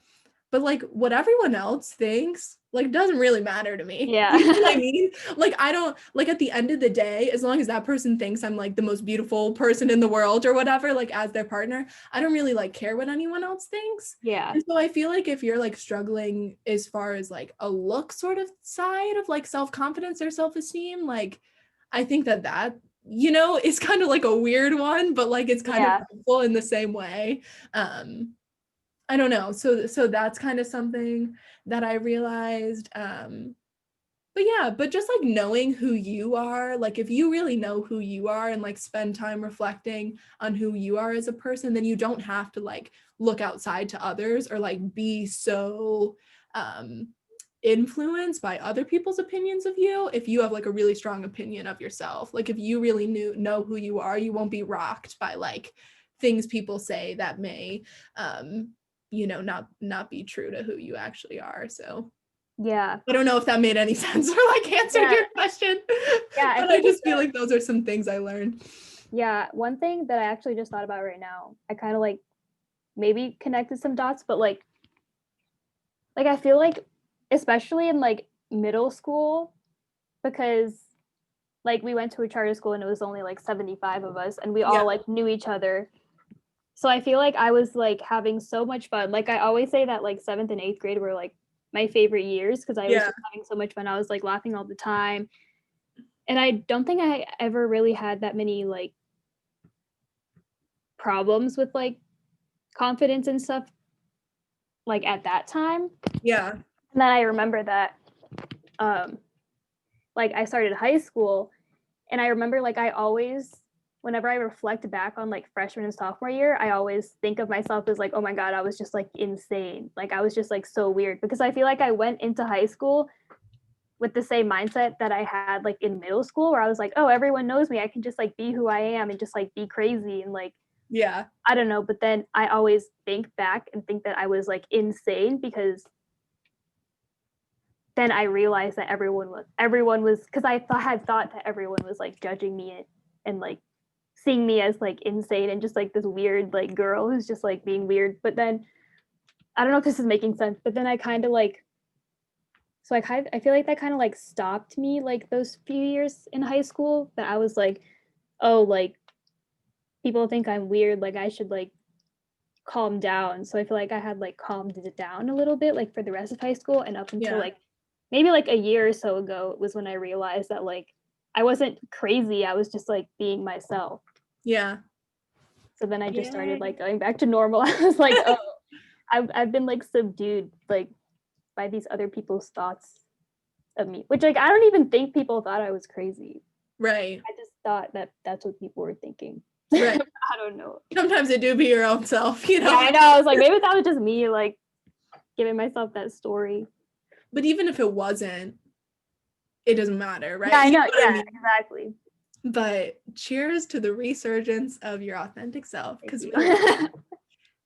But like what everyone else thinks like doesn't really matter to me. Yeah. You know what I mean? Like I don't, like at the end of the day, as long as that person thinks I'm like the most beautiful person in the world or whatever, like as their partner, I don't really like care what anyone else thinks. Yeah. And so I feel like if you're like struggling as far as like a look sort of side of like self-confidence or self-esteem, like I think that that, you know, is kind of like a weird one, but like it's kind of Yeah. helpful in the same way. I don't know. So that's kind of something that I realized. But yeah, but just like knowing who you are, like if you really know who you are and like spend time reflecting on who you are as a person, then you don't have to like look outside to others or like be so um influenced by other people's opinions of you. If you have like a really strong opinion of yourself, like if you really know who you are, you won't be rocked by like things people say that may you know, not be true to who you actually are. So Yeah. I don't know if that made any sense or like answered Yeah. your question, Yeah. I but I think it just feel does. like those are some things I learned. Yeah. One thing that I actually just thought about right now, I kind of like maybe connected some dots, but like I feel like especially in like middle school, because like we went to a charter school and it was only like 75 of us and we Yeah. all like knew each other. So I feel like I was like having so much fun. Like I always say that like 7th and 8th grade were like my favorite years because I was Yeah. just having so much fun. I was like laughing all the time. And I don't think I ever really had that many like problems with like confidence and stuff like at that time. Yeah. And then I remember that um like I started high school and I remember like I always whenever I reflect back on like freshman and sophomore year, I always think of myself as like, oh my God, I was just like insane. Like I was just like so weird because I feel like I went into high school with the same mindset that I had like in middle school where I was like, oh, everyone knows me. I can just like be who I am and just like be crazy and like Yeah. I don't know. But then I always think back and think that I was like insane because then I realized that everyone was because had thought that everyone was like judging me and like seeing me as like insane and just like this weird like girl who's just like being weird. But then I don't know if this is making sense, but then I kind of like I feel like that kind of like stopped me like those few years in high school that I was like, oh, like people think I'm weird, like I should like calm down. So I feel like I had like calmed it down a little bit, like for the rest of high school, and up until like maybe like a year or so ago was when I realized that like I wasn't crazy. I was just like being myself. Yeah. So then I just started like going back to normal. I was like, oh, I've been like subdued like by these other people's thoughts of me, which like I don't even think people thought I was crazy. Right. I just thought that that's what people were thinking. Right. I don't know. Sometimes it do be your own self, you know? Yeah, I know. I was like, maybe that was just me like giving myself that story. But even if it wasn't, it doesn't matter, right? Yeah, I know. You know Yeah, I mean? exactly. But cheers to the resurgence of your authentic self. Because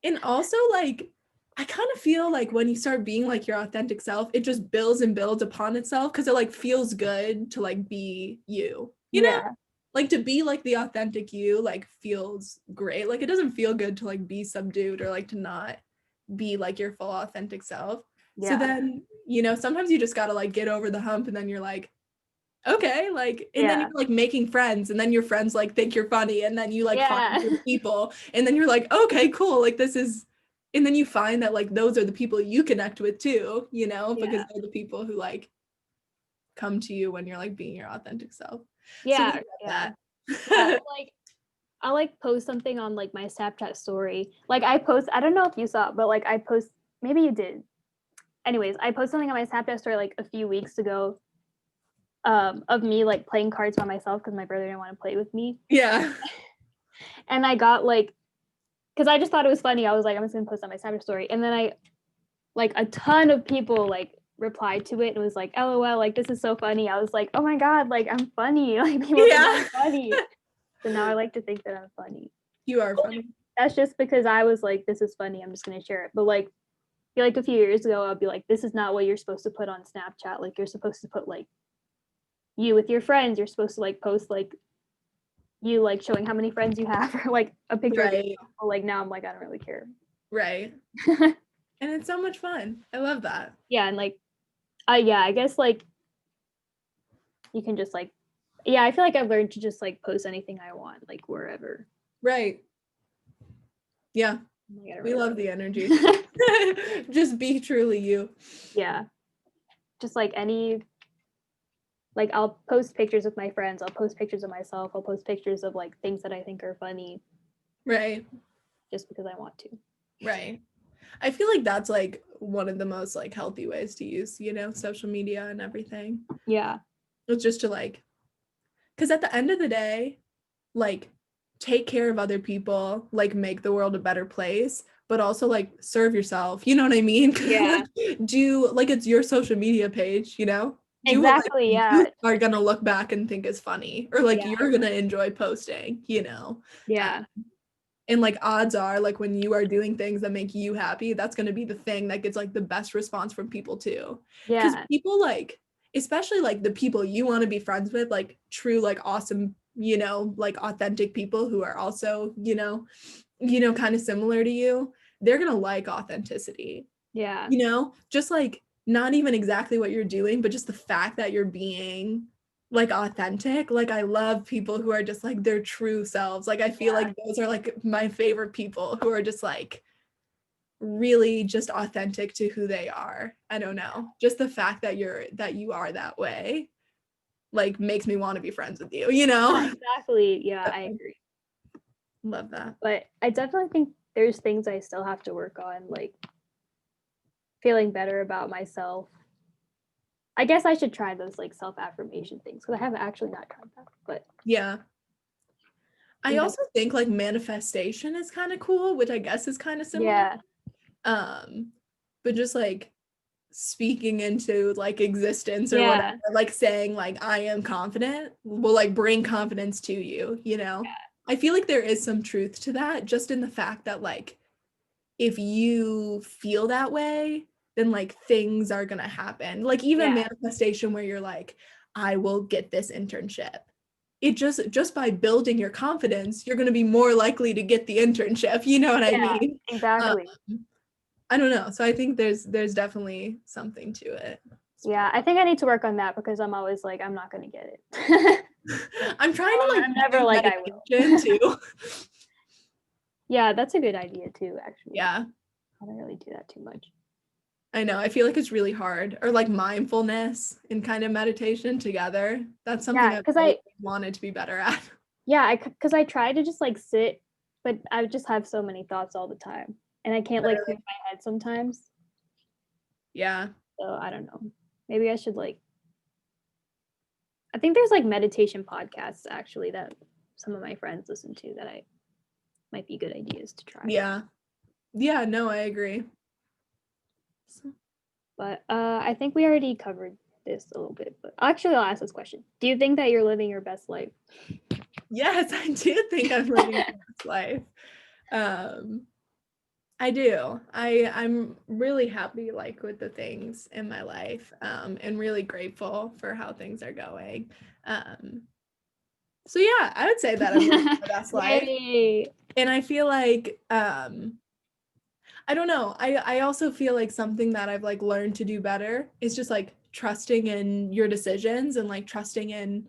and also like I kind of feel like when you start being like your authentic self, it just builds and builds upon itself because it like feels good to like be you, you know? Like to be like the authentic you like feels great. Like it doesn't feel good to like be subdued or like to not be like your full authentic self. So then, you know, sometimes you just gotta like get over the hump and then you're like, okay, like, and then you're like making friends and then your friends like think you're funny and then you like find new people and then you're like, okay, cool, like this is, and then you find that like those are the people you connect with too, you know, because they're the people who like come to you when you're like being your authentic self. Yeah, like I'll like post something on like my Snapchat story. Like I don't know if you saw it, but like I post, maybe you did. Anyways, I posted something on my Snapchat story like a few weeks ago of me like playing cards by myself because my brother didn't want to play with me. Yeah. And I got like, because I just thought it was funny. I was like, I'm just gonna post on my Snapchat story. And then I like a ton of people like replied to it and was like, LOL, like this is so funny. I was like, oh my god, like I'm funny. Like people think I'm funny. So now I like to think that I'm funny. You are funny. That's just because I was like, this is funny, I'm just gonna share it. But like I feel like a few years ago I'd be like, this is not what you're supposed to put on Snapchat. Like you're supposed to put like you with your friends. You're supposed to like post like you like showing how many friends you have or like a picture of yourself. But like now I'm like, I don't really care. Right. And it's so much fun. I love that. Yeah, and like I guess like you can just like I feel like I've learned to just like post anything I want, like wherever. Right. Yeah. We love the energy. Just be truly you. Yeah. Just like like I'll post pictures with my friends, I'll post pictures of myself, I'll post pictures of like things that I think are funny. Right. Just because I want to. Right. I feel like that's like one of the most like healthy ways to use, you know, social media and everything. Yeah. It's just to like, because at the end of the day, like take care of other people, like make the world a better place, but also like serve yourself. You know what I mean? Yeah. Do like it's your social media page, you know? Do exactly. What, like, yeah. You are gonna look back and think is funny, or like you're gonna enjoy posting, you know? Yeah. And like odds are like when you are doing things that make you happy, that's going to be the thing that gets like the best response from people too. Because people like, especially like the people you want to be friends with, like true like awesome, you know, like authentic people who are also, you know, kind of similar to you, they're going to like authenticity. Yeah. You know, just like not even exactly what you're doing, but just the fact that you're being like authentic. Like I love people who are just like their true selves. Like I feel like those are like my favorite people who are just like really just authentic to who they are. I don't know. Just the fact that you are that way like makes me want to be friends with you, you know? Exactly. Yeah, I agree. Love that. But I definitely think there's things I still have to work on, like feeling better about myself. I guess I should try those like self-affirmation things because I haven't actually not tried that. But yeah. I also think like manifestation is kind of cool, which I guess is kind of similar. Yeah. But just like speaking into like existence or whatever, like saying like I am confident will like bring confidence to you, you know? Yeah. I feel like there is some truth to that, just in the fact that like if you feel that way, then like things are gonna happen. Like even manifestation where you're like, I will get this internship. It just by building your confidence, you're gonna be more likely to get the internship. You know what I mean? Exactly. I don't know. So I think there's definitely something to it. Yeah, I think I need to work on that because I'm always like, I'm not gonna get it. I'm trying to like I'm never like I will. too. Yeah, that's a good idea too, actually. Yeah, I don't really do that too much. I know. I feel like it's really hard. Or like mindfulness and kind of meditation together. That's something Yeah, I've because always wanted to be better at. because I try to just like sit, but I just have so many thoughts all the time, and I can't like clear Literally. my head sometimes. Yeah. So I don't know. Maybe I should like. I think there's like meditation podcasts actually that some of my friends listen to that I might be good ideas to try. Yeah. Yeah, no, I agree. So- But I think we already covered this a little bit. But actually, I'll ask this question: do you think that you're living your best life? Yes, I do think I'm living my best life. Um, I do. I'm really happy like with the things in my life, and really grateful for how things are going. Um, so yeah, I would say that I'm living my best life. Yay! And I feel like I don't know. I also feel like something that I've like learned to do better is just like trusting in your decisions and like trusting in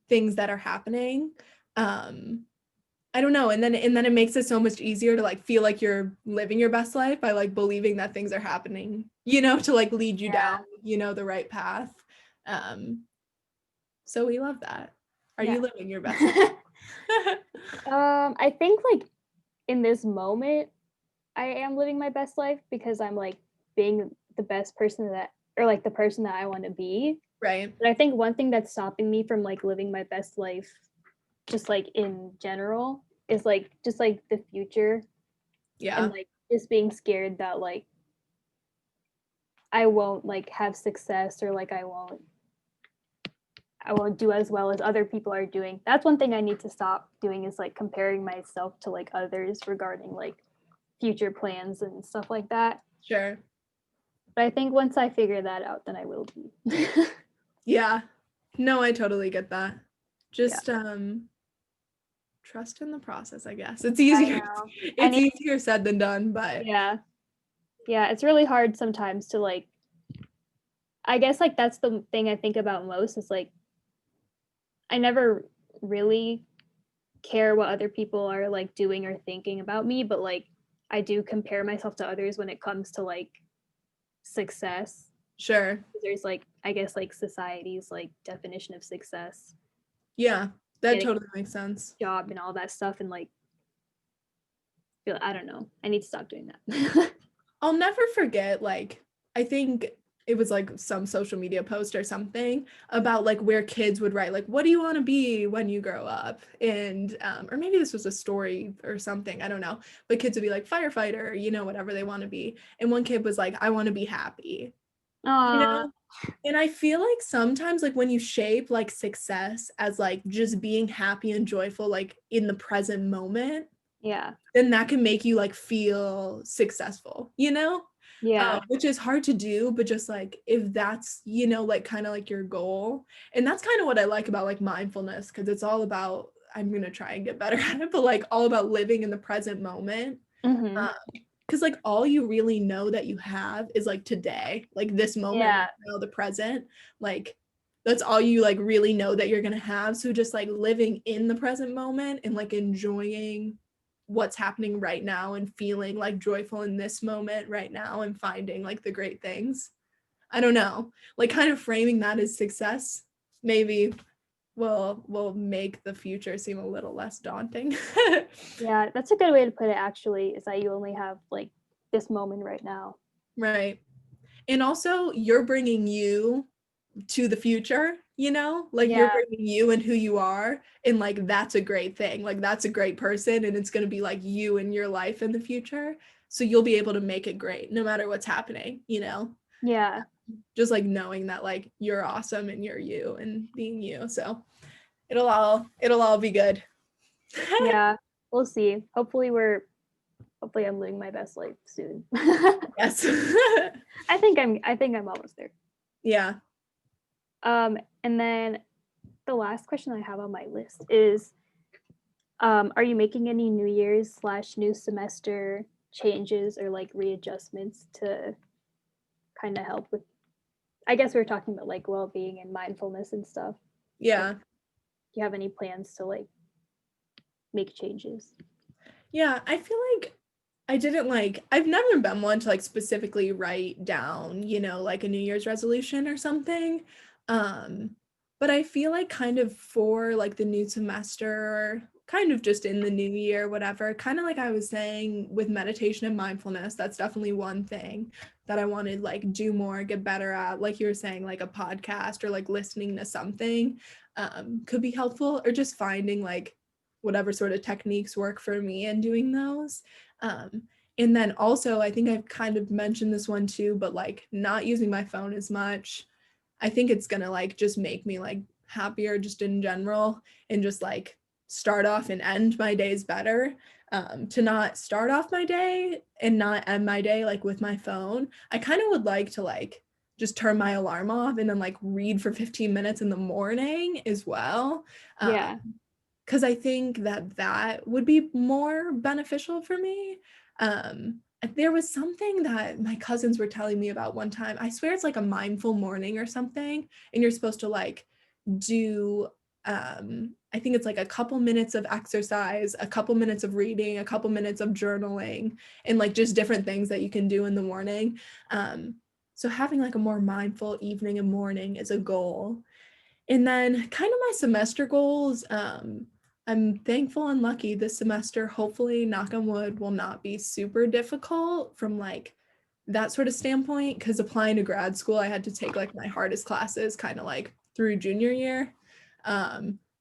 things that are happening. I don't know. And then it makes it so much easier to like feel like you're living your best life by like believing that things are happening, to like lead you down, the right path. Um, so we love that. Are Yeah. you living your best life? I think like in this moment, I am living my best life because I'm like being the best person that, or like the person that I want to be. Right. But I think one thing that's stopping me from like living my best life, just like in general, is like just like the future and Yeah. like just being scared that like I won't like have success or like I won't do as well as other people are doing. That's one thing I need to stop doing is like comparing myself to like others regarding like future plans and stuff like that. Sure. But I think once I figure that out, then I will be. Yeah. No, I totally get that. Yeah, Just trust in the process, I guess. It's I easier know. I it's need, easier said than done, but yeah, yeah. It's really hard sometimes to like. I guess like that's the thing I think about most is like I never really care what other people are like doing or thinking about me, but like I do compare myself to others when it comes to like success. sure. There's like I guess like society's like definition of success, Yeah, that getting totally makes sense. a job and all that stuff, and like I don't know. I need to stop doing that. I'll never forget, like, I think it was like some social media post or something about like where kids would write, like, what do you want to be when you grow up? And, or maybe this was a story or something, I don't know. But kids would be like, firefighter, whatever they want to be. And one kid was like, I want to be happy, you Aw, know? And I feel like sometimes, like, when you shape like success as like just being happy and joyful, like in the present moment, yeah, then that can make you like feel successful, yeah, which is hard to do, but just like if that's, like kind of like your goal. And that's kind of what I like about like mindfulness, because it's all about, I'm going to try and get better at it, but like all about living in the present moment. mm-hmm. Because like all you really know that you have is like today, like this moment Yeah, right now, the present, like that's all you like really know that you're going to have. So just like living in the present moment and like enjoying what's happening right now and feeling like joyful in this moment right now and finding like the great things. I don't know, like kind of framing that as success maybe will make the future seem a little less daunting. yeah. That's a good way to put it. Actually, is that you only have like this moment right now. Right. And also you're bringing you to the future, like you're Yeah, bringing you and who you are, and like that's a great thing, like that's a great person, and it's going to be like you and your life in the future, so you'll be able to make it great no matter what's happening, yeah, just like knowing that like you're awesome and you're you and being you, so it'll all be good. yeah. We'll see. Hopefully I'm living my best life soon. Yes. I think I'm almost there. Yeah. And then the last question I have on my list is are you making any New Year's / new semester changes or like readjustments to kind of help with I guess we were talking about like well-being and mindfulness and stuff. Yeah. Do you have any plans to like make changes? Yeah, I feel like I've never been one to like specifically write down, like a New Year's resolution or something. Um, but I feel like kind of for like the new semester or kind of just in the new year, whatever, kind of like I was saying with meditation and mindfulness, that's definitely one thing that I want to like do more, get better at. Like you were saying, like a podcast or like listening to something could be helpful, or just finding like whatever sort of techniques work for me and doing those. Um, and then also, I think I've kind of mentioned this one too, but like not using my phone as much. I think it's gonna like just make me like happier just in general, and just like start off and end my days better. To not start off my day and not end my day like with my phone. I kind of would like to like just turn my alarm off and then like read for 15 minutes in the morning as well. Yeah. Because I think that that would be more beneficial for me. There was something that my cousins were telling me about one time. I swear it's like a mindful morning or something, and you're supposed to like do I think it's like a couple minutes of exercise, a couple minutes of reading, a couple minutes of journaling, and like just different things that you can do in the morning. So having like a more mindful evening and morning is a goal. And then kind of my semester goals, I'm thankful and lucky this semester, hopefully, knock on wood, will not be super difficult from like that sort of standpoint, because applying to grad school, I had to take like my hardest classes kind of like through junior year.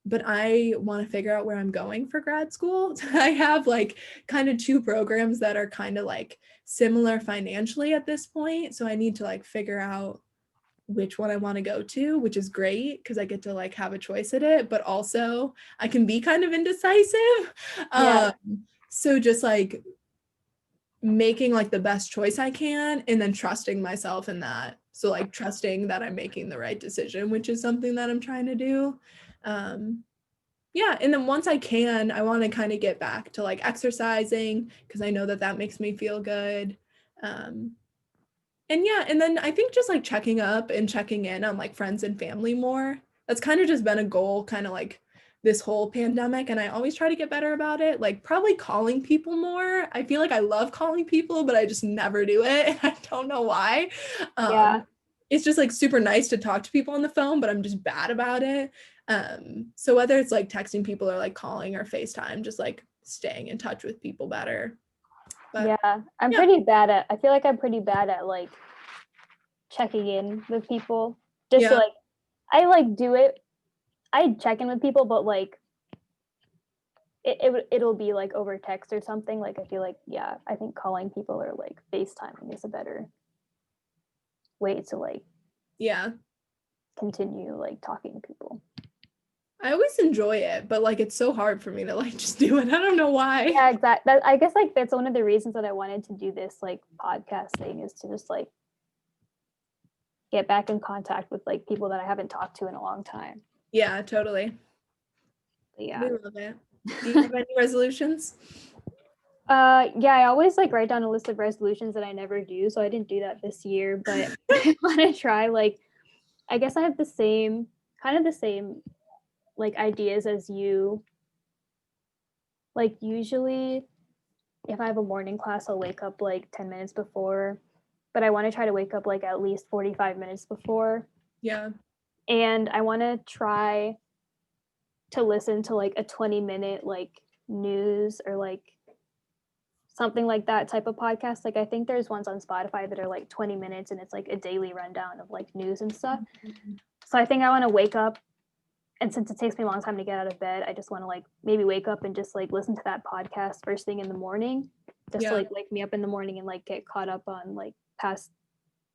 But I want to figure out where I'm going for grad school. I have like kind of two programs that are kind of like similar financially at this point. So I need to like figure out which one I want to go to, which is great because I get to like have a choice at it, but also I can be kind of indecisive. Yeah. So just like making like the best choice I can and then trusting myself in that. So like trusting that I'm making the right decision, which is something that I'm trying to do. Yeah, and then once I can, I want to kind of get back to like exercising because I know that that makes me feel good. Um, and yeah, and then I think just like checking up and checking in on like friends and family more. That's kind of just been a goal, kind of like this whole pandemic. And I always try to get better about it. Like probably calling people more. I feel like I love calling people, but I just never do it. And I don't know why. Yeah. It's just like super nice to talk to people on the phone, but I'm just bad about it. So whether it's like texting people or like calling or FaceTime, just like staying in touch with people better. But Yeah. yeah, I feel like I'm pretty bad at like checking in with people. Just yeah. like I like do it. I check in with people, but like it'll be like over text or something. Like I feel like, yeah, I think calling people or like FaceTiming is a better way to like Yeah. continue like talking to people. I always enjoy it, but like it's so hard for me to like just do it. I don't know why. Yeah, exactly. I guess like that's one of the reasons that I wanted to do this like podcast thing, is to just like get back in contact with like people that I haven't talked to in a long time. Yeah, totally. But yeah. We love it. Do you have any resolutions? Yeah, I always like write down a list of resolutions that I never do, so I didn't do that this year, but I want to try. Like I guess I have the same kind of the same like ideas as you. Like usually if I have a morning class, I'll wake up like 10 minutes before, but I want to try to wake up like at least 45 minutes before. Yeah. And I want to try to listen to like a 20-minute like news or like something like that type of podcast. Like I think there's ones on Spotify that are like 20 minutes and it's like a daily rundown of like news and stuff. So I think I want to wake up, and since it takes me a long time to get out of bed, I just want to like maybe wake up and just like listen to that podcast first thing in the morning, just to Yeah. like wake me up in the morning and like get caught up on like past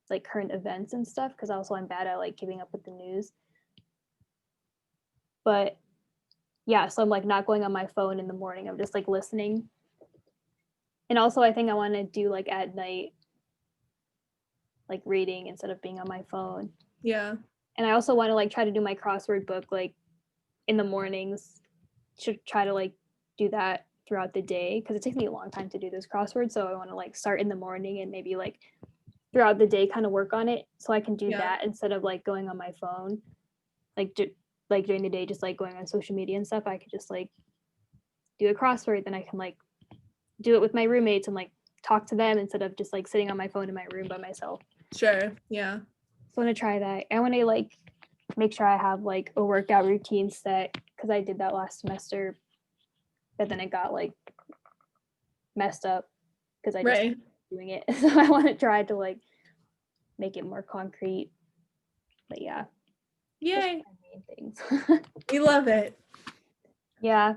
like current events and stuff, because also I'm bad at like keeping up with the news. But yeah, so I'm like not going on my phone in the morning. I'm just like listening. And also I think I want to do like at night like reading instead of being on my phone. Yeah. And I also want to like try to do my crossword book like in the mornings. Should try to like do that throughout the day, because it takes me a long time to do this crossword. So I want to like start in the morning and maybe like throughout the day kind of work on it, so I can do Yeah. that instead of like going on my phone like like during the day, just like going on social media and stuff. I could just like do a crossword, then I can like do it with my roommates and like talk to them instead of just like sitting on my phone in my room by myself. Sure. Yeah. So I want to try that. I want to like make sure I have like a workout routine set because I did that last semester, but then it got like messed up because I just Right. doing it. So I want to try to like make it more concrete. But yeah, Yay. main things. We love it. Yeah,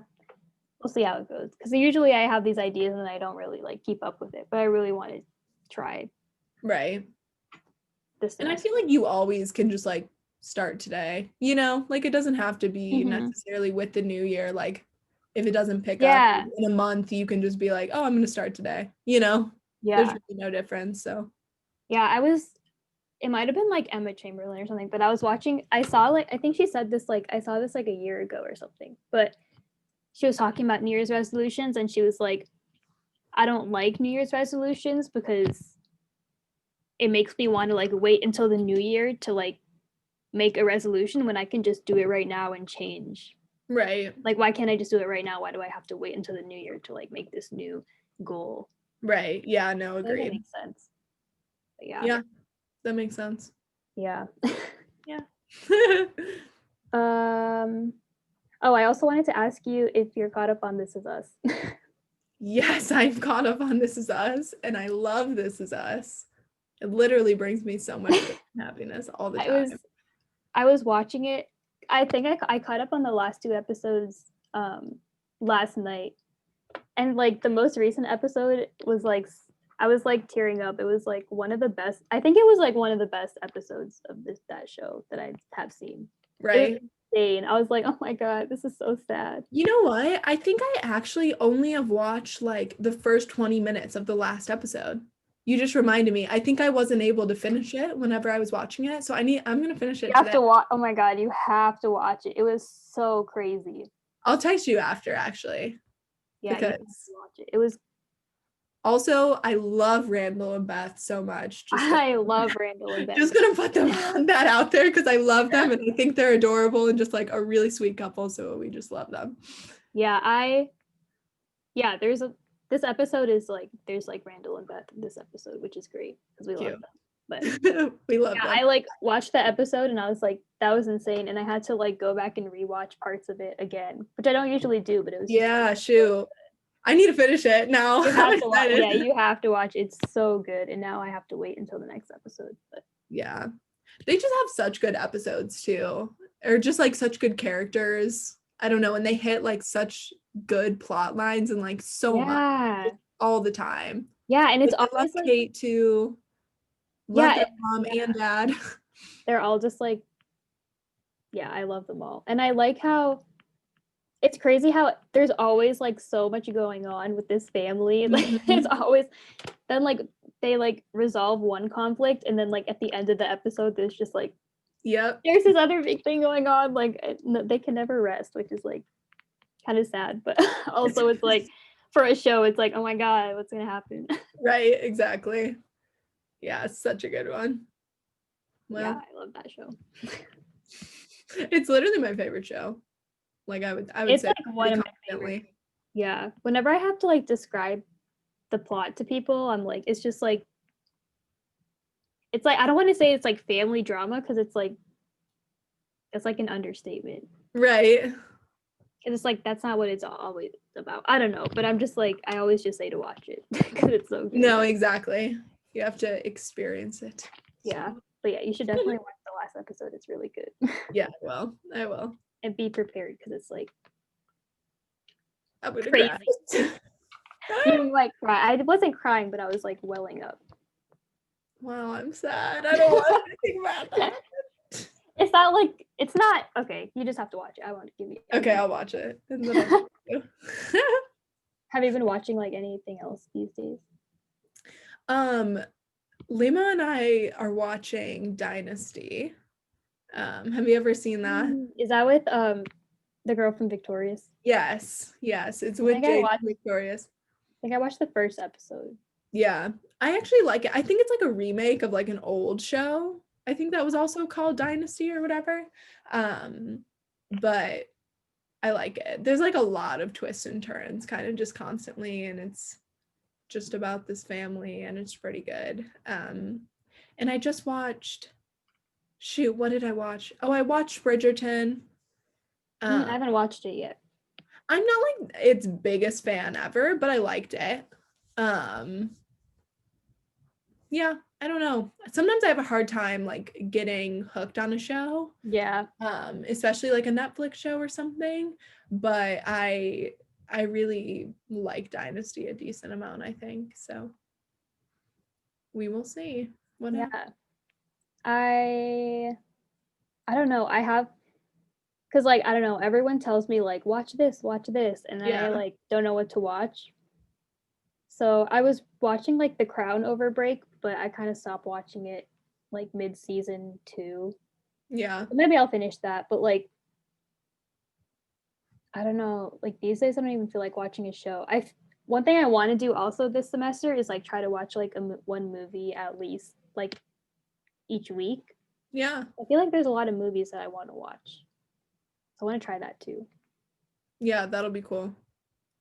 we'll see how it goes. Because usually I have these ideas and I don't really like keep up with it. But I really want to try Right. this And I semester. feel like you always can just like start today, you know, like it doesn't have to be necessarily with the new year. Like if it doesn't pick up Yeah, in a month, you can just be like, oh, I'm going to start today, you know, there's yeah, really no difference. So, yeah. It might have been like Emma Chamberlain or something, but I was watching. I saw like I think she said this like I saw this like a year ago or something. But she was talking about New Year's resolutions, and she was like, I don't like New Year's resolutions because it makes me want to like wait until the new year to like make a resolution when I can just do it right now and change. right. Like, why can't I just do it right now? Why do I have to wait until the new year to like make this new goal? Right. Yeah. No, I think it agreed. makes sense. But yeah. Yeah. That makes sense. Yeah. Yeah. Oh, I also wanted to ask you if you're caught up on This Is Us. Yes, I'm caught up on This Is Us, and I love This Is Us. It literally brings me so much happiness all the time. I was watching it. I think I caught up on the last two episodes last night. And like the most recent episode was like I was like tearing up. It was like one of the best. I think it was like one of the best episodes of that show that I have seen. Right. It was insane. I was like, oh my god, this is so sad. You know what? I think I actually only have watched like the first 20 minutes of the last episode. You just reminded me. I think I wasn't able to finish it whenever I was watching it. So I'm gonna finish it You have today. to watch. Oh my god, you have to watch it. It was so crazy. I'll text you after actually. Yeah, you have to Because watch it. It was. also I love Randall and Beth so much. I love Randall and Beth. Just gonna put them on that out there because I love them and I think they're adorable and just like a really sweet couple. So we just love them. Yeah, this episode is like there's like Randall and Beth in this episode, which is great because we love them. But we love them. I like watched the episode and I was like, that was insane. And I had to like go back and rewatch parts of it again, which I don't usually do, but it was yeah, shoot. I need to finish it now. You have to watch, yeah, you have to watch. It's so good. And now I have to wait until the next episode. But yeah. They just have such good episodes too. Or just like such good characters. I don't know. And they hit like such good plot lines and like so much all the time. Yeah, and it's like, always like Kate too. Love their mom and dad. They're all just like, yeah, I love them all. And I like how it's crazy how there's always like so much going on with this family. Like it's always then like they like resolve one conflict and then like at the end of the episode there's just like there's this other big thing going on. Like they can never rest, which is like kind of sad, but also it's like for a show it's like, oh my god, what's gonna happen? Right, exactly. Yeah, it's such a good one. Well, yeah, I love that show. It's literally my favorite show. Like I would it's say like one of my favorite. Yeah, whenever I have to like describe the plot to people, I'm like, it's just like I don't want to say it's like family drama because it's like an understatement, right? It's like that's not what it's always about. I don't know, but I'm just like I always just say to watch it because it's so good. No, exactly. You have to experience it. Yeah, but yeah, you should definitely watch the last episode. It's really good. Yeah, I will. And be prepared because it's like I'm gonna crazy. You might cry. I wasn't crying, but I was like welling up. Wow, I'm sad. I don't want to think about that. It's not okay. You just have to watch it. I won't give you. Okay, I'll watch it. And then have you been watching like anything else these days? Lima and I are watching Dynasty. Have you ever seen that? Is that with the girl from Victorious? Yes, it's with Jade from Victorious. I think I watched the first episode. Yeah, I actually like it. I think it's like a remake of like an old show. I think that was also called Dynasty or whatever. But I like it. There's like a lot of twists and turns kind of just constantly, and it's just about this family, and it's pretty good. And I just watched, shoot, what did I watch? Oh, I watched Bridgerton. I haven't watched it yet. I'm not like its biggest fan ever, but I liked it. Yeah, I don't know. Sometimes I have a hard time like getting hooked on a show. Yeah. Especially like a Netflix show or something. But I really like Dynasty a decent amount, I think. So we will see what happens. Yeah. I don't know. I have, because like I don't know, everyone tells me like watch this, and then I Yeah. like don't know what to watch. So I was watching like The Crown over break, but I kind of stopped watching it like mid-season 2. Yeah. Maybe I'll finish that, but like I don't know, like these days I don't even feel like watching a show. One thing I want to do also this semester is like try to watch like one movie at least like each week. Yeah. I feel like there's a lot of movies that I want to watch. So I want to try that too. Yeah, that'll be cool.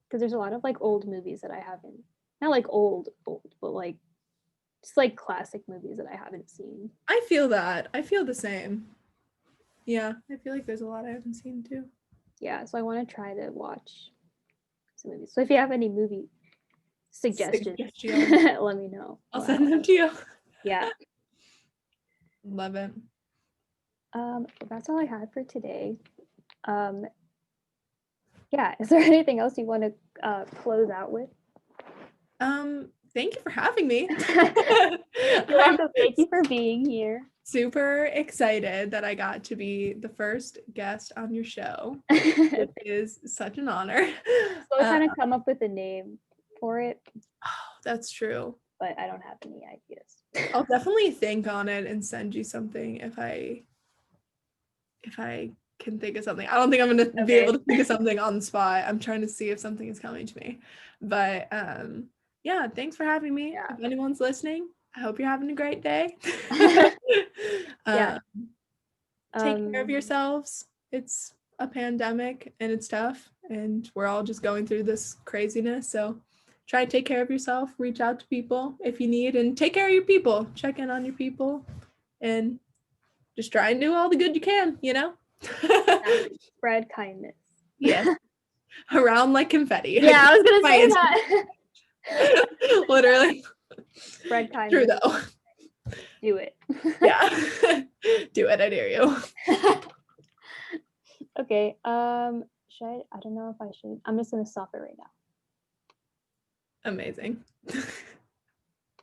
Because there's a lot of like old movies that I haven't, not like old, but like just like classic movies that I haven't seen. I feel that. I feel the same. Yeah, I feel like there's a lot I haven't seen too. Yeah, so I want to try to watch some movies. So if you have any movie suggestions, let me know. I'll send them to you. Yeah. Love it. That's all I had for today. Yeah, is there anything else you want to close out with? Thank you for having me. You're welcome. Thank you for being here. Super excited that I got to be the first guest on your show. It is such an honor. So I kind of come up with a name for it. Oh, that's true. But I don't have any ideas. I'll definitely think on it and send you something if I can think of something. I don't think I'm gonna be able to think of something on the spot. I'm trying to see if something is coming to me. But yeah, thanks for having me. Yeah. If anyone's listening, I hope you're having a great day. Yeah. Take care of yourselves. It's a pandemic and it's tough, and we're all just going through this craziness. So try to take care of yourself, reach out to people if you need, and take care of your people. Check in on your people and just try and do all the good you can, you know? Spread kindness. Yes. Around like confetti. Yeah, I was gonna say that. Literally. Spread kindness. True though. Do it. Yeah. Do it, I dare you. Okay. Should I don't know if I should. I'm just gonna stop it right now. Amazing.